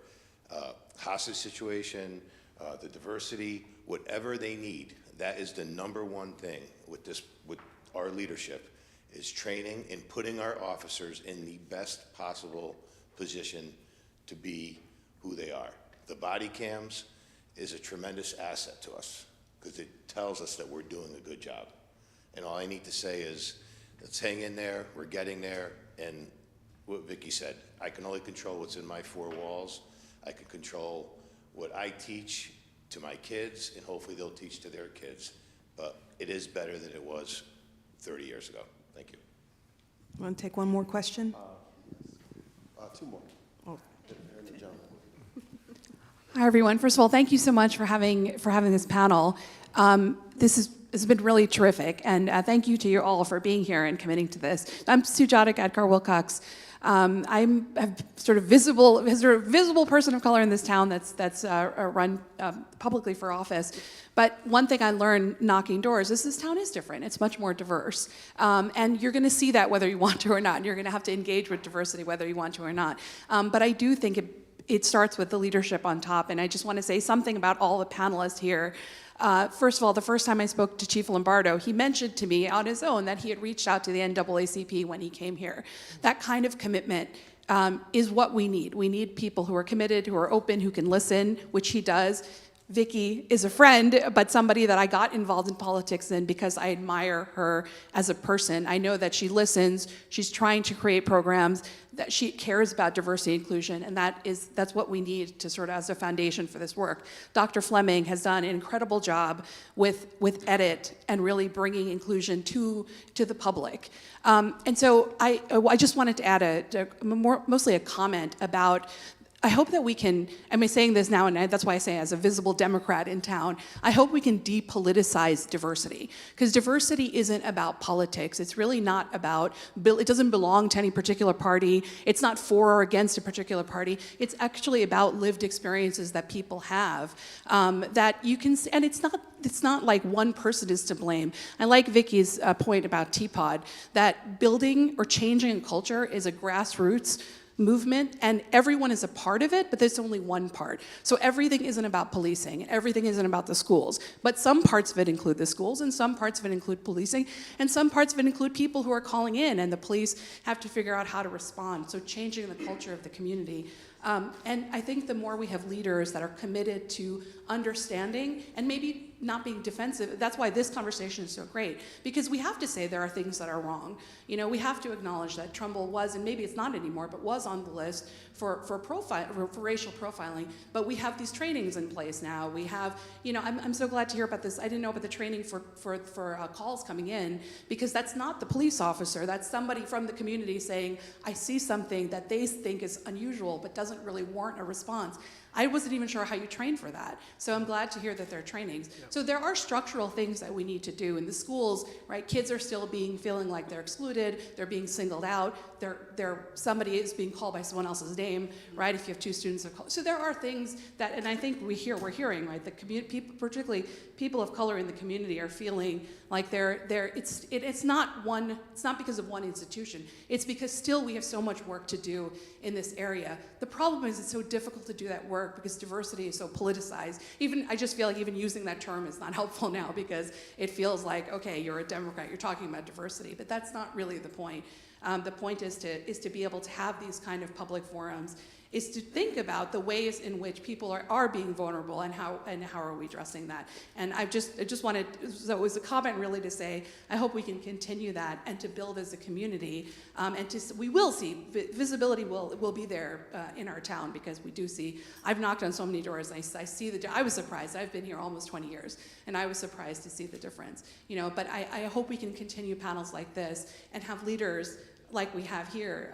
hostage situation, the diversity, whatever they need. That is the #1 thing with our leadership, is training and putting our officers in the best possible position to be who they are. The body cams is a tremendous asset to us because it tells us that we're doing a good job. And all I need to say is, let's hang in there, we're getting there, and what Vicki said, I can only control what's in my 4 walls. I can control what I teach to my kids, and hopefully they'll teach to their kids. But it is better than it was 30 years ago. Thank you. Want to take one more question? 2 more. Oh. And the gentleman. Hi, everyone. First of all, thank you so much for having this panel. This has been really terrific, and thank you to you all for being here and committing to this. I'm Sujata Gadkar-Wilcox. I'm a sort of visible person of color in this town that's run publicly for office. But one thing I learned knocking doors is this town is different. It's much more diverse. And you're going to see that whether you want to or not. And you're going to have to engage with diversity whether you want to or not. But I do think it starts with the leadership on top. And I just want to say something about all the panelists here. First of all, the first time I spoke to Chief Lombardo, he mentioned to me on his own that he had reached out to the NAACP when he came here. That kind of commitment is what we need. We need people who are committed, who are open, who can listen, which he does. Vicky is a friend, but somebody that I got involved in politics in because I admire her as a person. I know that she listens, she's trying to create programs, that she cares about diversity and inclusion, and that's what we need to sort of as a foundation for this work. Dr. Fleming has done an incredible job with EDIT and really bringing inclusion to the public. And so I just wanted to add mostly a comment about, I hope that we can, I'm saying this now, and that's why I say as a visible Democrat in town, I hope we can depoliticize diversity. Because diversity isn't about politics. It's really not about, it doesn't belong to any particular party. It's not for or against a particular party. It's actually about lived experiences that people have that you can, and it's not like one person is to blame. I like Vicky's point about Teapot, that building or changing a culture is a grassroots movement, and everyone is a part of it, but there's only one part. So everything isn't about policing, everything isn't about the schools, but some parts of it include the schools, and some parts of it include policing, and some parts of it include people who are calling in, and the police have to figure out how to respond. So changing the culture of the community. And I think the more we have leaders that are committed to understanding and maybe not being defensive, that's why this conversation is so great, because we have to say there are things that are wrong. You know, we have to acknowledge that Trumbull was, and maybe it's not anymore, but was on the list for racial profiling, but we have these trainings in place now. We have, you know, I'm so glad to hear about this. I didn't know about the training for calls coming in, because that's not the police officer, that's somebody from the community saying, I see something that they think is unusual, but doesn't really warrant a response. I wasn't even sure how you train for that. So I'm glad to hear that there are trainings. Yeah. So there are structural things that we need to do in the schools, right? Kids are still feeling like they're excluded, they're being singled out, somebody is being called by someone else's name, right? If you have two students, so there are things that, and I think we're hearing, right? The people, particularly people of color in the community, are feeling like it's not because of one institution. It's because still we have so much work to do in this area. The problem is it's so difficult to do that work because diversity is so politicized. I just feel like even using that term is not helpful now, because it feels like, okay, you're a Democrat, you're talking about diversity, but that's not really the point. The point is to be able to have these kind of public forums, is to think about the ways in which people are being vulnerable, and how are we addressing that. And I just wanted, so it was a comment really to say, I hope we can continue that and to build as a community, we will see, visibility will be there in our town, because we do see, I've knocked on so many doors, I see I was surprised, I've been here almost 20 years, and I was surprised to see the difference. You know, but I hope we can continue panels like this and have leaders like we have here,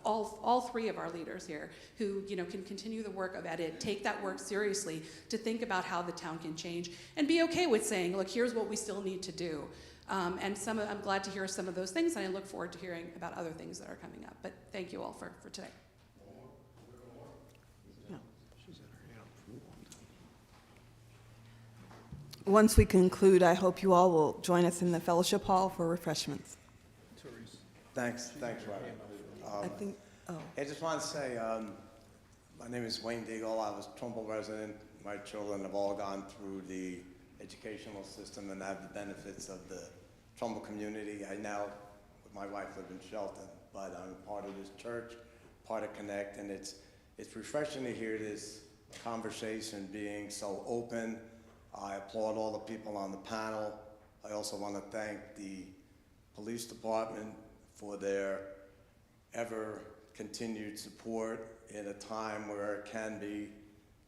all three of our leaders here who, can continue the work of EDIT, take that work seriously, to think about how the town can change, and be okay with saying, look, here's what we still need to do. I'm glad to hear some of those things, and I look forward to hearing about other things that are coming up. But thank you all for today. Once we conclude, I hope you all will join us in the fellowship hall for refreshments. Thanks, Robin. I just want to say, my name is Wayne Deagle. I was a Trumbull resident. My children have all gone through the educational system and have the benefits of the Trumbull community. I now, with my wife, live in Shelton, but I'm part of this church, part of CONECT, and it's refreshing to hear this conversation being so open. I applaud all the people on the panel. I also want to thank the police department for their ever-continued support in a time where it can be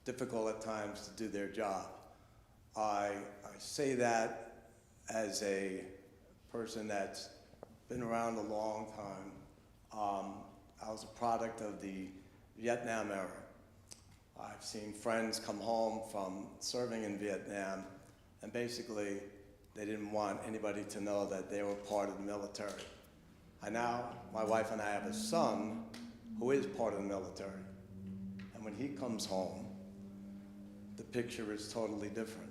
difficult at times to do their job. I say that as a person that's been around a long time. I was a product of the Vietnam era. I've seen friends come home from serving in Vietnam, and basically they didn't want anybody to know that they were part of the military. My wife and I have a son who is part of the military. And when he comes home, the picture is totally different.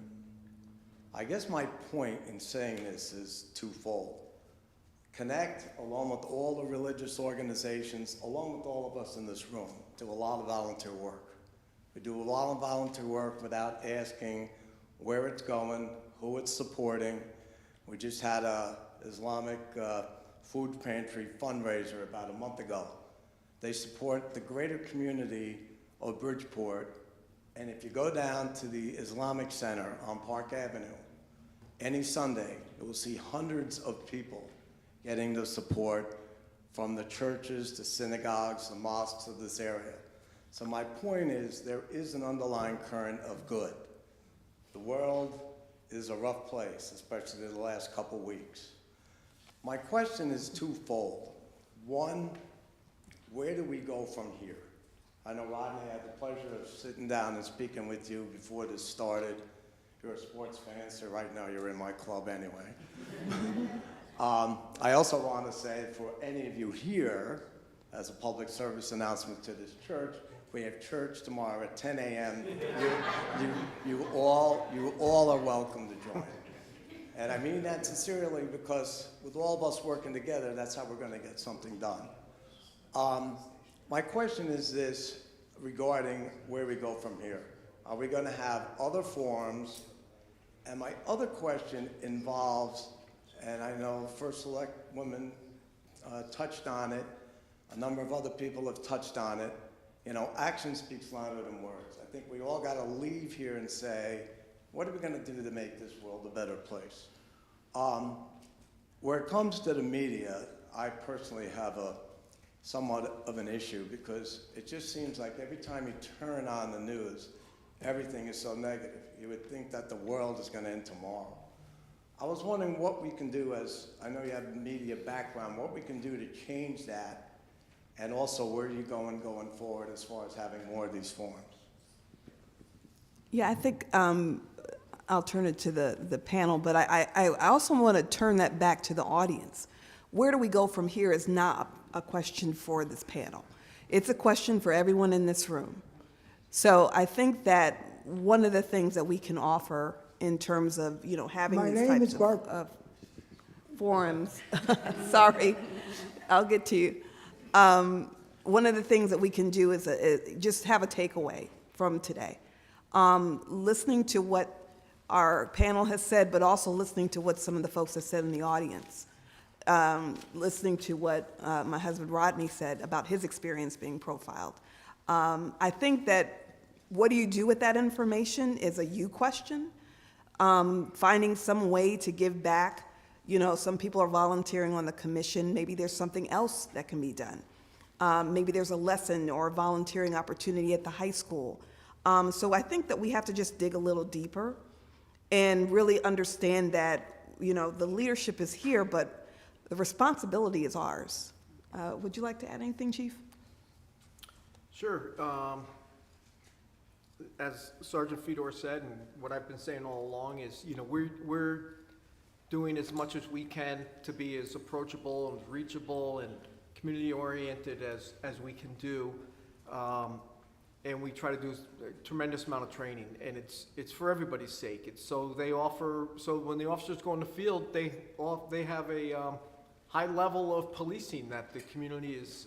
I guess my point in saying this is twofold. CONECT, along with all the religious organizations, along with all of us in this room, do a lot of volunteer work. We do a lot of volunteer work without asking where it's going, who it's supporting. We just had a Islamic food pantry fundraiser about a month ago. They support the greater community of Bridgeport And if you go down to the Islamic Center on Park Avenue, any Sunday, you will see hundreds of people getting the support from the churches, the synagogues, the mosques of this area. So my point is, there is an underlying current of good. The world is a rough place, especially the last couple weeks. My question is twofold. One, where do we go from here? I know Rodney had the pleasure of sitting down and speaking with you before this started. You're a sports fan, so right now you're in my club anyway. I also want to say, for any of you here, as a public service announcement to this church, we have church tomorrow at 10 a.m. You all are welcome to join. And I mean that sincerely, because with all of us working together, that's how we're going to get something done. My question is this, regarding where we go from here. Are we going to have other forums? And my other question involves, and I know First Select Woman touched on it, a number of other people have touched on it. You know, action speaks louder than words. I think we all got to leave here and say, what are we going to do to make this world a better place? Where it comes to the media, I personally have somewhat of an issue, because it just seems like every time you turn on the news, everything is so negative. You would think that the world is going to end tomorrow. I was wondering what we can do, as I know you have a media background, what we can do to change that, and also where are you going forward as far as having more of these forums? Yeah, I think I'll turn it to the panel, but I also want to turn that back to the audience. Where do we go from here is not a question for this panel. It's a question for everyone in this room. So I think that one of the things that we can offer in terms of, you know, having these types of forums, sorry, I'll get to you. One of the things that we can do is just have a takeaway from today. Listening to what our panel has said, but also listening to what some of the folks have said in the audience. Listening to what my husband Rodney said about his experience being profiled. I think that what do you do with that information is a you question. Finding some way to give back. You know, some people are volunteering on the commission. Maybe there's something else that can be done. Maybe there's a lesson or a volunteering opportunity at the high school. So I think that we have to just dig a little deeper and really understand that, you know, the leadership is here, but the responsibility is ours. Would you like to add anything, Chief? Sure. As Sergeant Fedor said, and what I've been saying all along is, you know, we're doing as much as we can to be as approachable and reachable and community-oriented as we can do. And we try to do a tremendous amount of training, and it's for everybody's sake. It's so when the officers go in the field, they have a high level of policing that the community is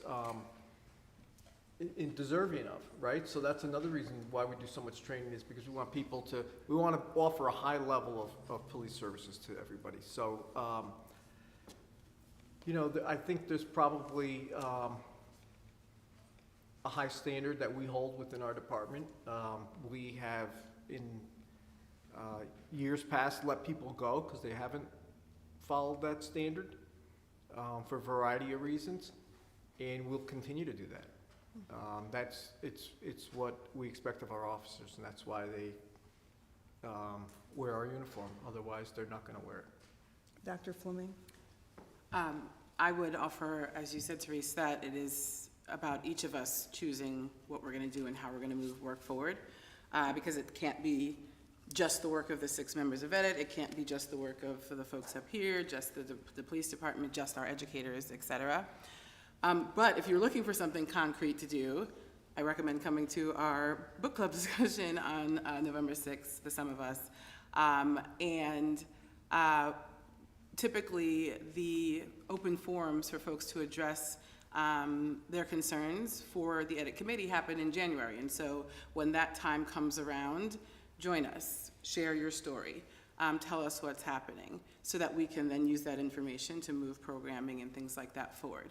deserving of, right? So that's another reason why we do so much training, is because we want to offer a high level of police services to everybody. So, you know, I think there's probably a high standard that we hold within our department. We have, in years past, let people go because they haven't followed that standard for a variety of reasons, and we'll continue to do that. It's what we expect of our officers, and that's why they wear our uniform. Otherwise, they're not going to wear it. Dr. Fleming? I would offer, as you said, Therese, that it is about each of us choosing what we're going to do and how we're going to move work forward, because it can't be just the work of the 6 members of EDIT, it can't be just the work of the folks up here, just the police department, just our educators, et cetera. But if you're looking for something concrete to do, I recommend coming to our book club discussion on November 6th, the Sum of Us. Typically, the open forums for folks to address their concerns for the edit committee happen in January. And so when that time comes around, join us, share your story, tell us what's happening, so that we can then use that information to move programming and things like that forward.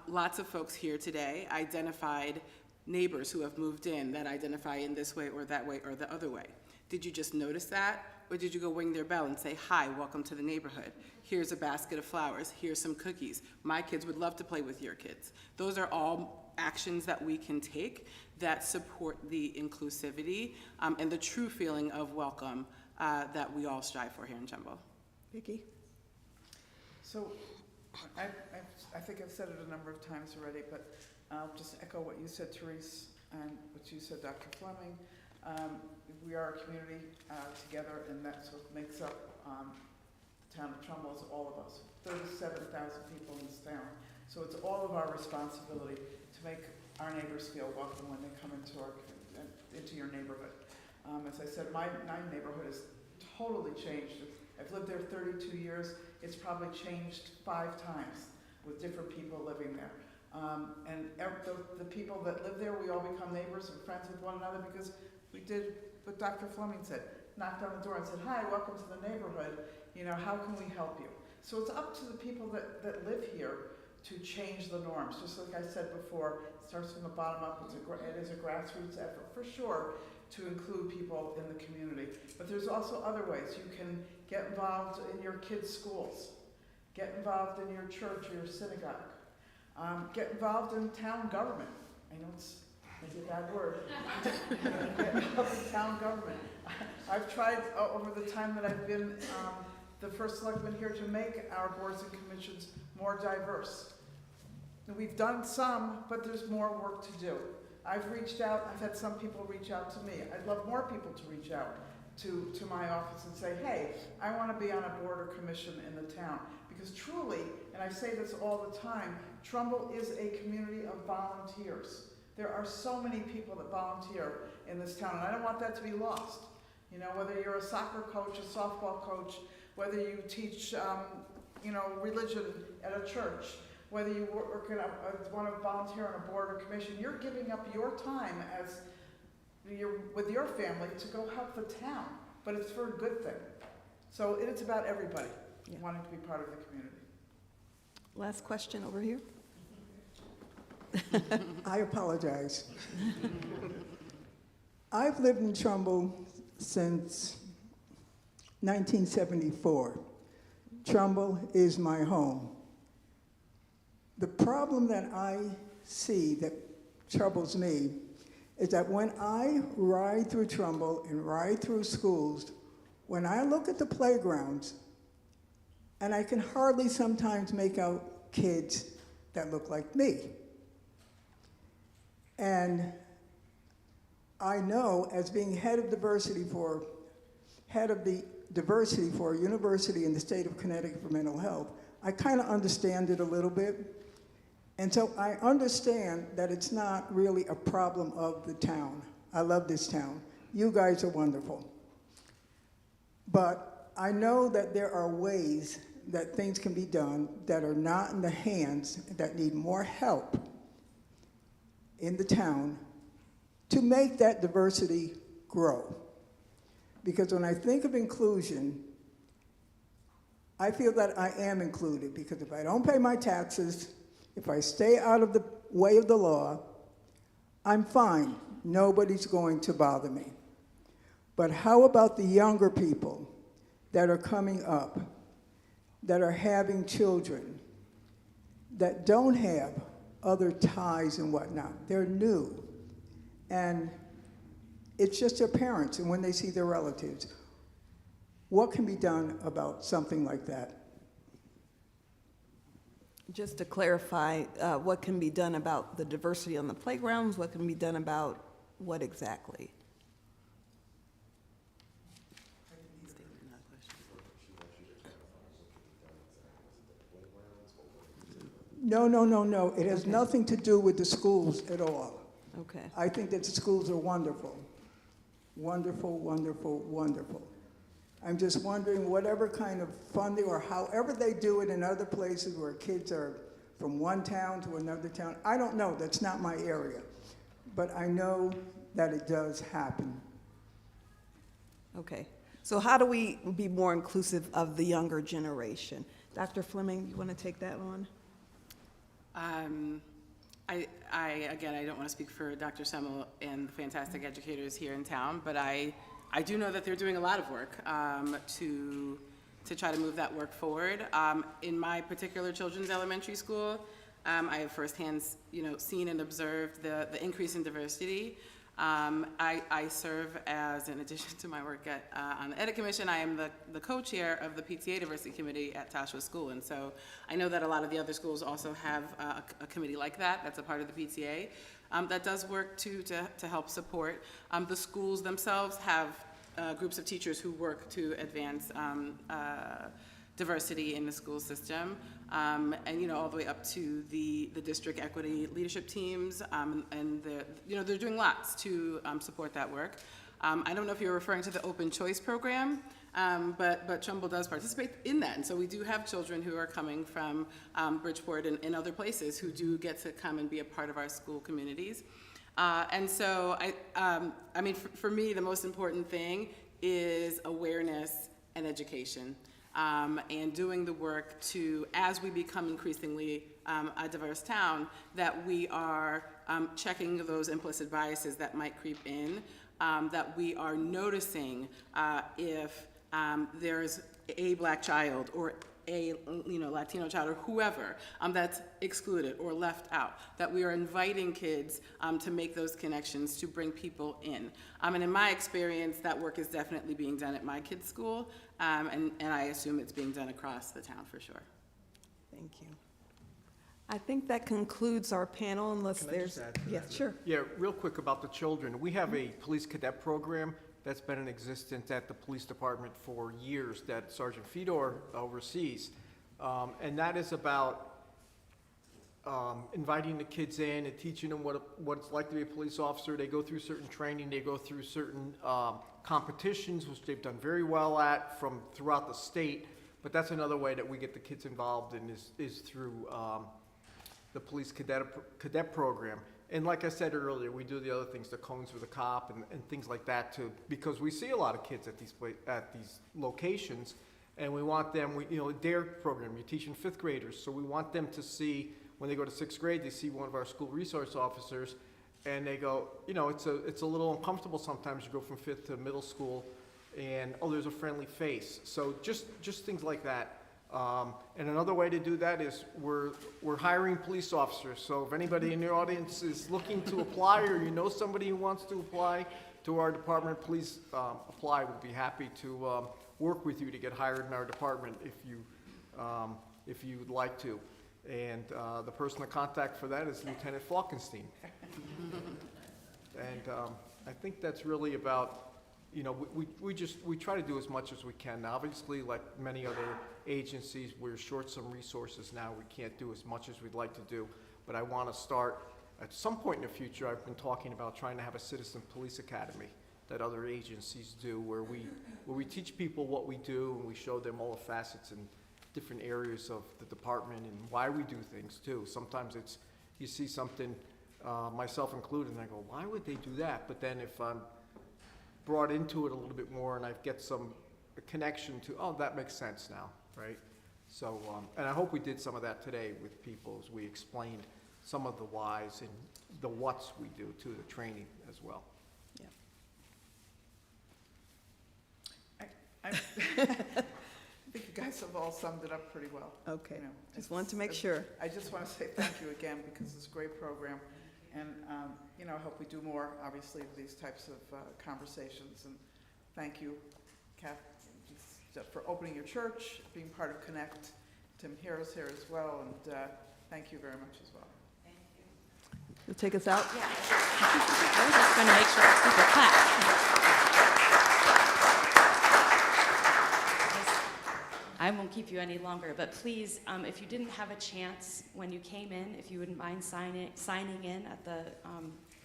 Lots of folks here today identified neighbors who have moved in that identify in this way or that way or the other way. Did you just notice that? Or did you go ring their bell and say, hi, welcome to the neighborhood. Here's a basket of flowers. Here's some cookies. My kids would love to play with your kids. Those are all actions that we can take that support the inclusivity and the true feeling of welcome that we all strive for here in Trumbull. Vicki? So, I think I've said it a number of times already, but I'll just echo what you said, Therese, and what you said, Dr. Fleming. We are a community together, and that's what makes up the town of Trumbull, is all of us. 37,000 people in this town. So it's all of our responsibility to make our neighbors feel welcome when they come into your neighborhood. As I said, my neighborhood has totally changed. I've lived there 32 years. It's probably changed 5 times with different people living there. And the people that live there, we all become neighbors and friends with one another because we did what Dr. Fleming said, knocked on the door and said, hi, welcome to the neighborhood. You know, how can we help you? So it's up to the people that live here to change the norms. Just like I said before, it starts from the bottom up. It is a grassroots effort for sure to include people in the community. But there's also other ways. You can get involved in your kids' schools, get involved in your church or your synagogue, get involved in town government. I know it's maybe a bad word. Get involved in town government. I've tried over the time that I've been the first selectman here to make our boards and commissions more diverse. And we've done some, but there's more work to do. I've reached out, I've had some people reach out to me. I'd love more people to reach out to my office and say, hey, I want to be on a board or commission in the town. Because truly, and I say this all the time, Trumbull is a community of volunteers. There are so many people that volunteer in this town, and I don't want that to be lost. You know, whether you're a soccer coach, a softball coach, whether you teach, religion at a church, whether you want to volunteer on a board or commission, you're giving up your time with your family to go help the town, but it's for a good thing. So it's about everybody wanting to be part of the community. Last question over here. I apologize. I've lived in Trumbull since 1974. Trumbull is my home. The problem that I see that troubles me is that when I ride through Trumbull and ride through schools, when I look at the playgrounds, and I can hardly sometimes make out kids that look like me. And I know, as being head of the diversity for a university in the state of Connecticut for mental health, I kind of understand it a little bit. And so I understand that it's not really a problem of the town. I love this town. You guys are wonderful. But I know that there are ways that things can be done that are not in the hands, that need more help in the town to make that diversity grow. Because when I think of inclusion, I feel that I am included, because if I don't pay my taxes, if I stay out of the way of the law, I'm fine. Nobody's going to bother me. But how about the younger people that are coming up, that are having children, that don't have other ties and whatnot? They're new. And it's just their parents and when they see their relatives. What can be done about something like that? Just to clarify, what can be done about the diversity on the playgrounds? What can be done about what exactly? No. It has nothing to do with the schools at all. Okay. I think that the schools are wonderful. Wonderful, wonderful, wonderful. I'm just wondering whatever kind of funding or however they do it in other places where kids are from one town to another town. I don't know, that's not my area. But I know that it does happen. Okay. So how do we be more inclusive of the younger generation? Dr. Fleming, you want to take that on? Again, I don't want to speak for Dr. Semmel and the fantastic educators here in town, but I do know that they're doing a lot of work to try to move that work forward. In my particular children's elementary school, I have firsthand, seen and observed the increase in diversity. I serve as, in addition to my work on the Edit Commission, I am the co-chair of the PTA Diversity Committee at Tasha's School. And so I know that a lot of the other schools also have a committee like that, that's a part of the PTA, that does work to help support. The schools themselves have groups of teachers who work to advance diversity in the school system, and all the way up to the district equity leadership teams, and they're doing lots to support that work. I don't know if you're referring to the Open Choice Program, but Trumbull does participate in that, and so we do have children who are coming from Bridgeport and other places who do get to come and be a part of our school communities. And so I mean, for me, the most important thing is awareness and education. And doing the work to, as we become increasingly a diverse town, that we are checking those implicit biases that might creep in, that we are noticing if there's a Black child or a Latino child or whoever that's excluded or left out, that we are inviting kids to make those connections, to bring people in. And in my experience, that work is definitely being done at my kids' school, and I assume it's being done across the town for sure. Thank you. I think that concludes our panel, unless Can I there's... just add to Yes, that? sure. Yeah, real quick about the children. We have a police cadet program that's been in existence at the police department for years that Sergeant Fedor oversees. And that is about inviting the kids in and teaching them what it's like to be a police officer. They go through certain training, they go through certain competitions, which they've done very well at from throughout the state. But that's another way that we get the kids involved in is through the police cadet program. And like I said earlier, we do the other things, the cones with the cop and things like that too, because we see a lot of kids at these locations, and we want them, DARE program, you're teaching 5th graders, so we want them to see, when they go to 6th grade, they see one of our school resource officers, and they go, it's a little uncomfortable sometimes. You go from 5th to middle school, and there's a friendly face. So just things like that. And another way to do that is we're hiring police officers. So if anybody in your audience is looking to apply, or somebody who wants to apply to our department, please apply. We'll be happy to work with you to get hired in our department if you would like to. And the person to contact for that is Lieutenant Falkenstein. And I think that's really about, we try to do as much as we can. Now, obviously, like many other agencies, we're short some resources now. We can't do as much as we'd like to do. But I want to start, at some point in the future, I've been talking about trying to have a citizen police academy that other agencies do, where we teach people what we do, and we show them all the facets and different areas of the department and why we do things too. Sometimes you see something, myself included, and I go, why would they do that? But then if I'm brought into it a little bit more and I get some connection to, that makes sense now, right? So, and I hope we did some of that today with people as we explained some of the whys and the whats we do to the training as well. I think you guys have all summed it up pretty well. Okay, just wanted to make sure. I just want to say thank you again, because it's a great program. And, I hope we do more, obviously, of these types of conversations. And thank you, Kath, for opening your church, being part of CONECT. Tim Harris here as well, and thank you very much as well. Thank you. You'll take us out? Yeah. I was just going to make sure people clap. I won't keep you any longer, but please, if you didn't have a chance when you came in, if you wouldn't mind signing in at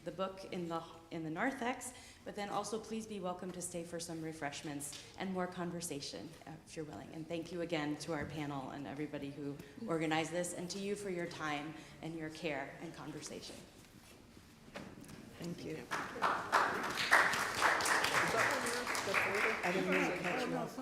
the book in the narthex, but then also please be welcome to stay for some refreshments and more conversation if you're willing. And thank you again to our panel and everybody who organized this, and to you for your time and your care and conversation. Thank you. I didn't mean to cut you off.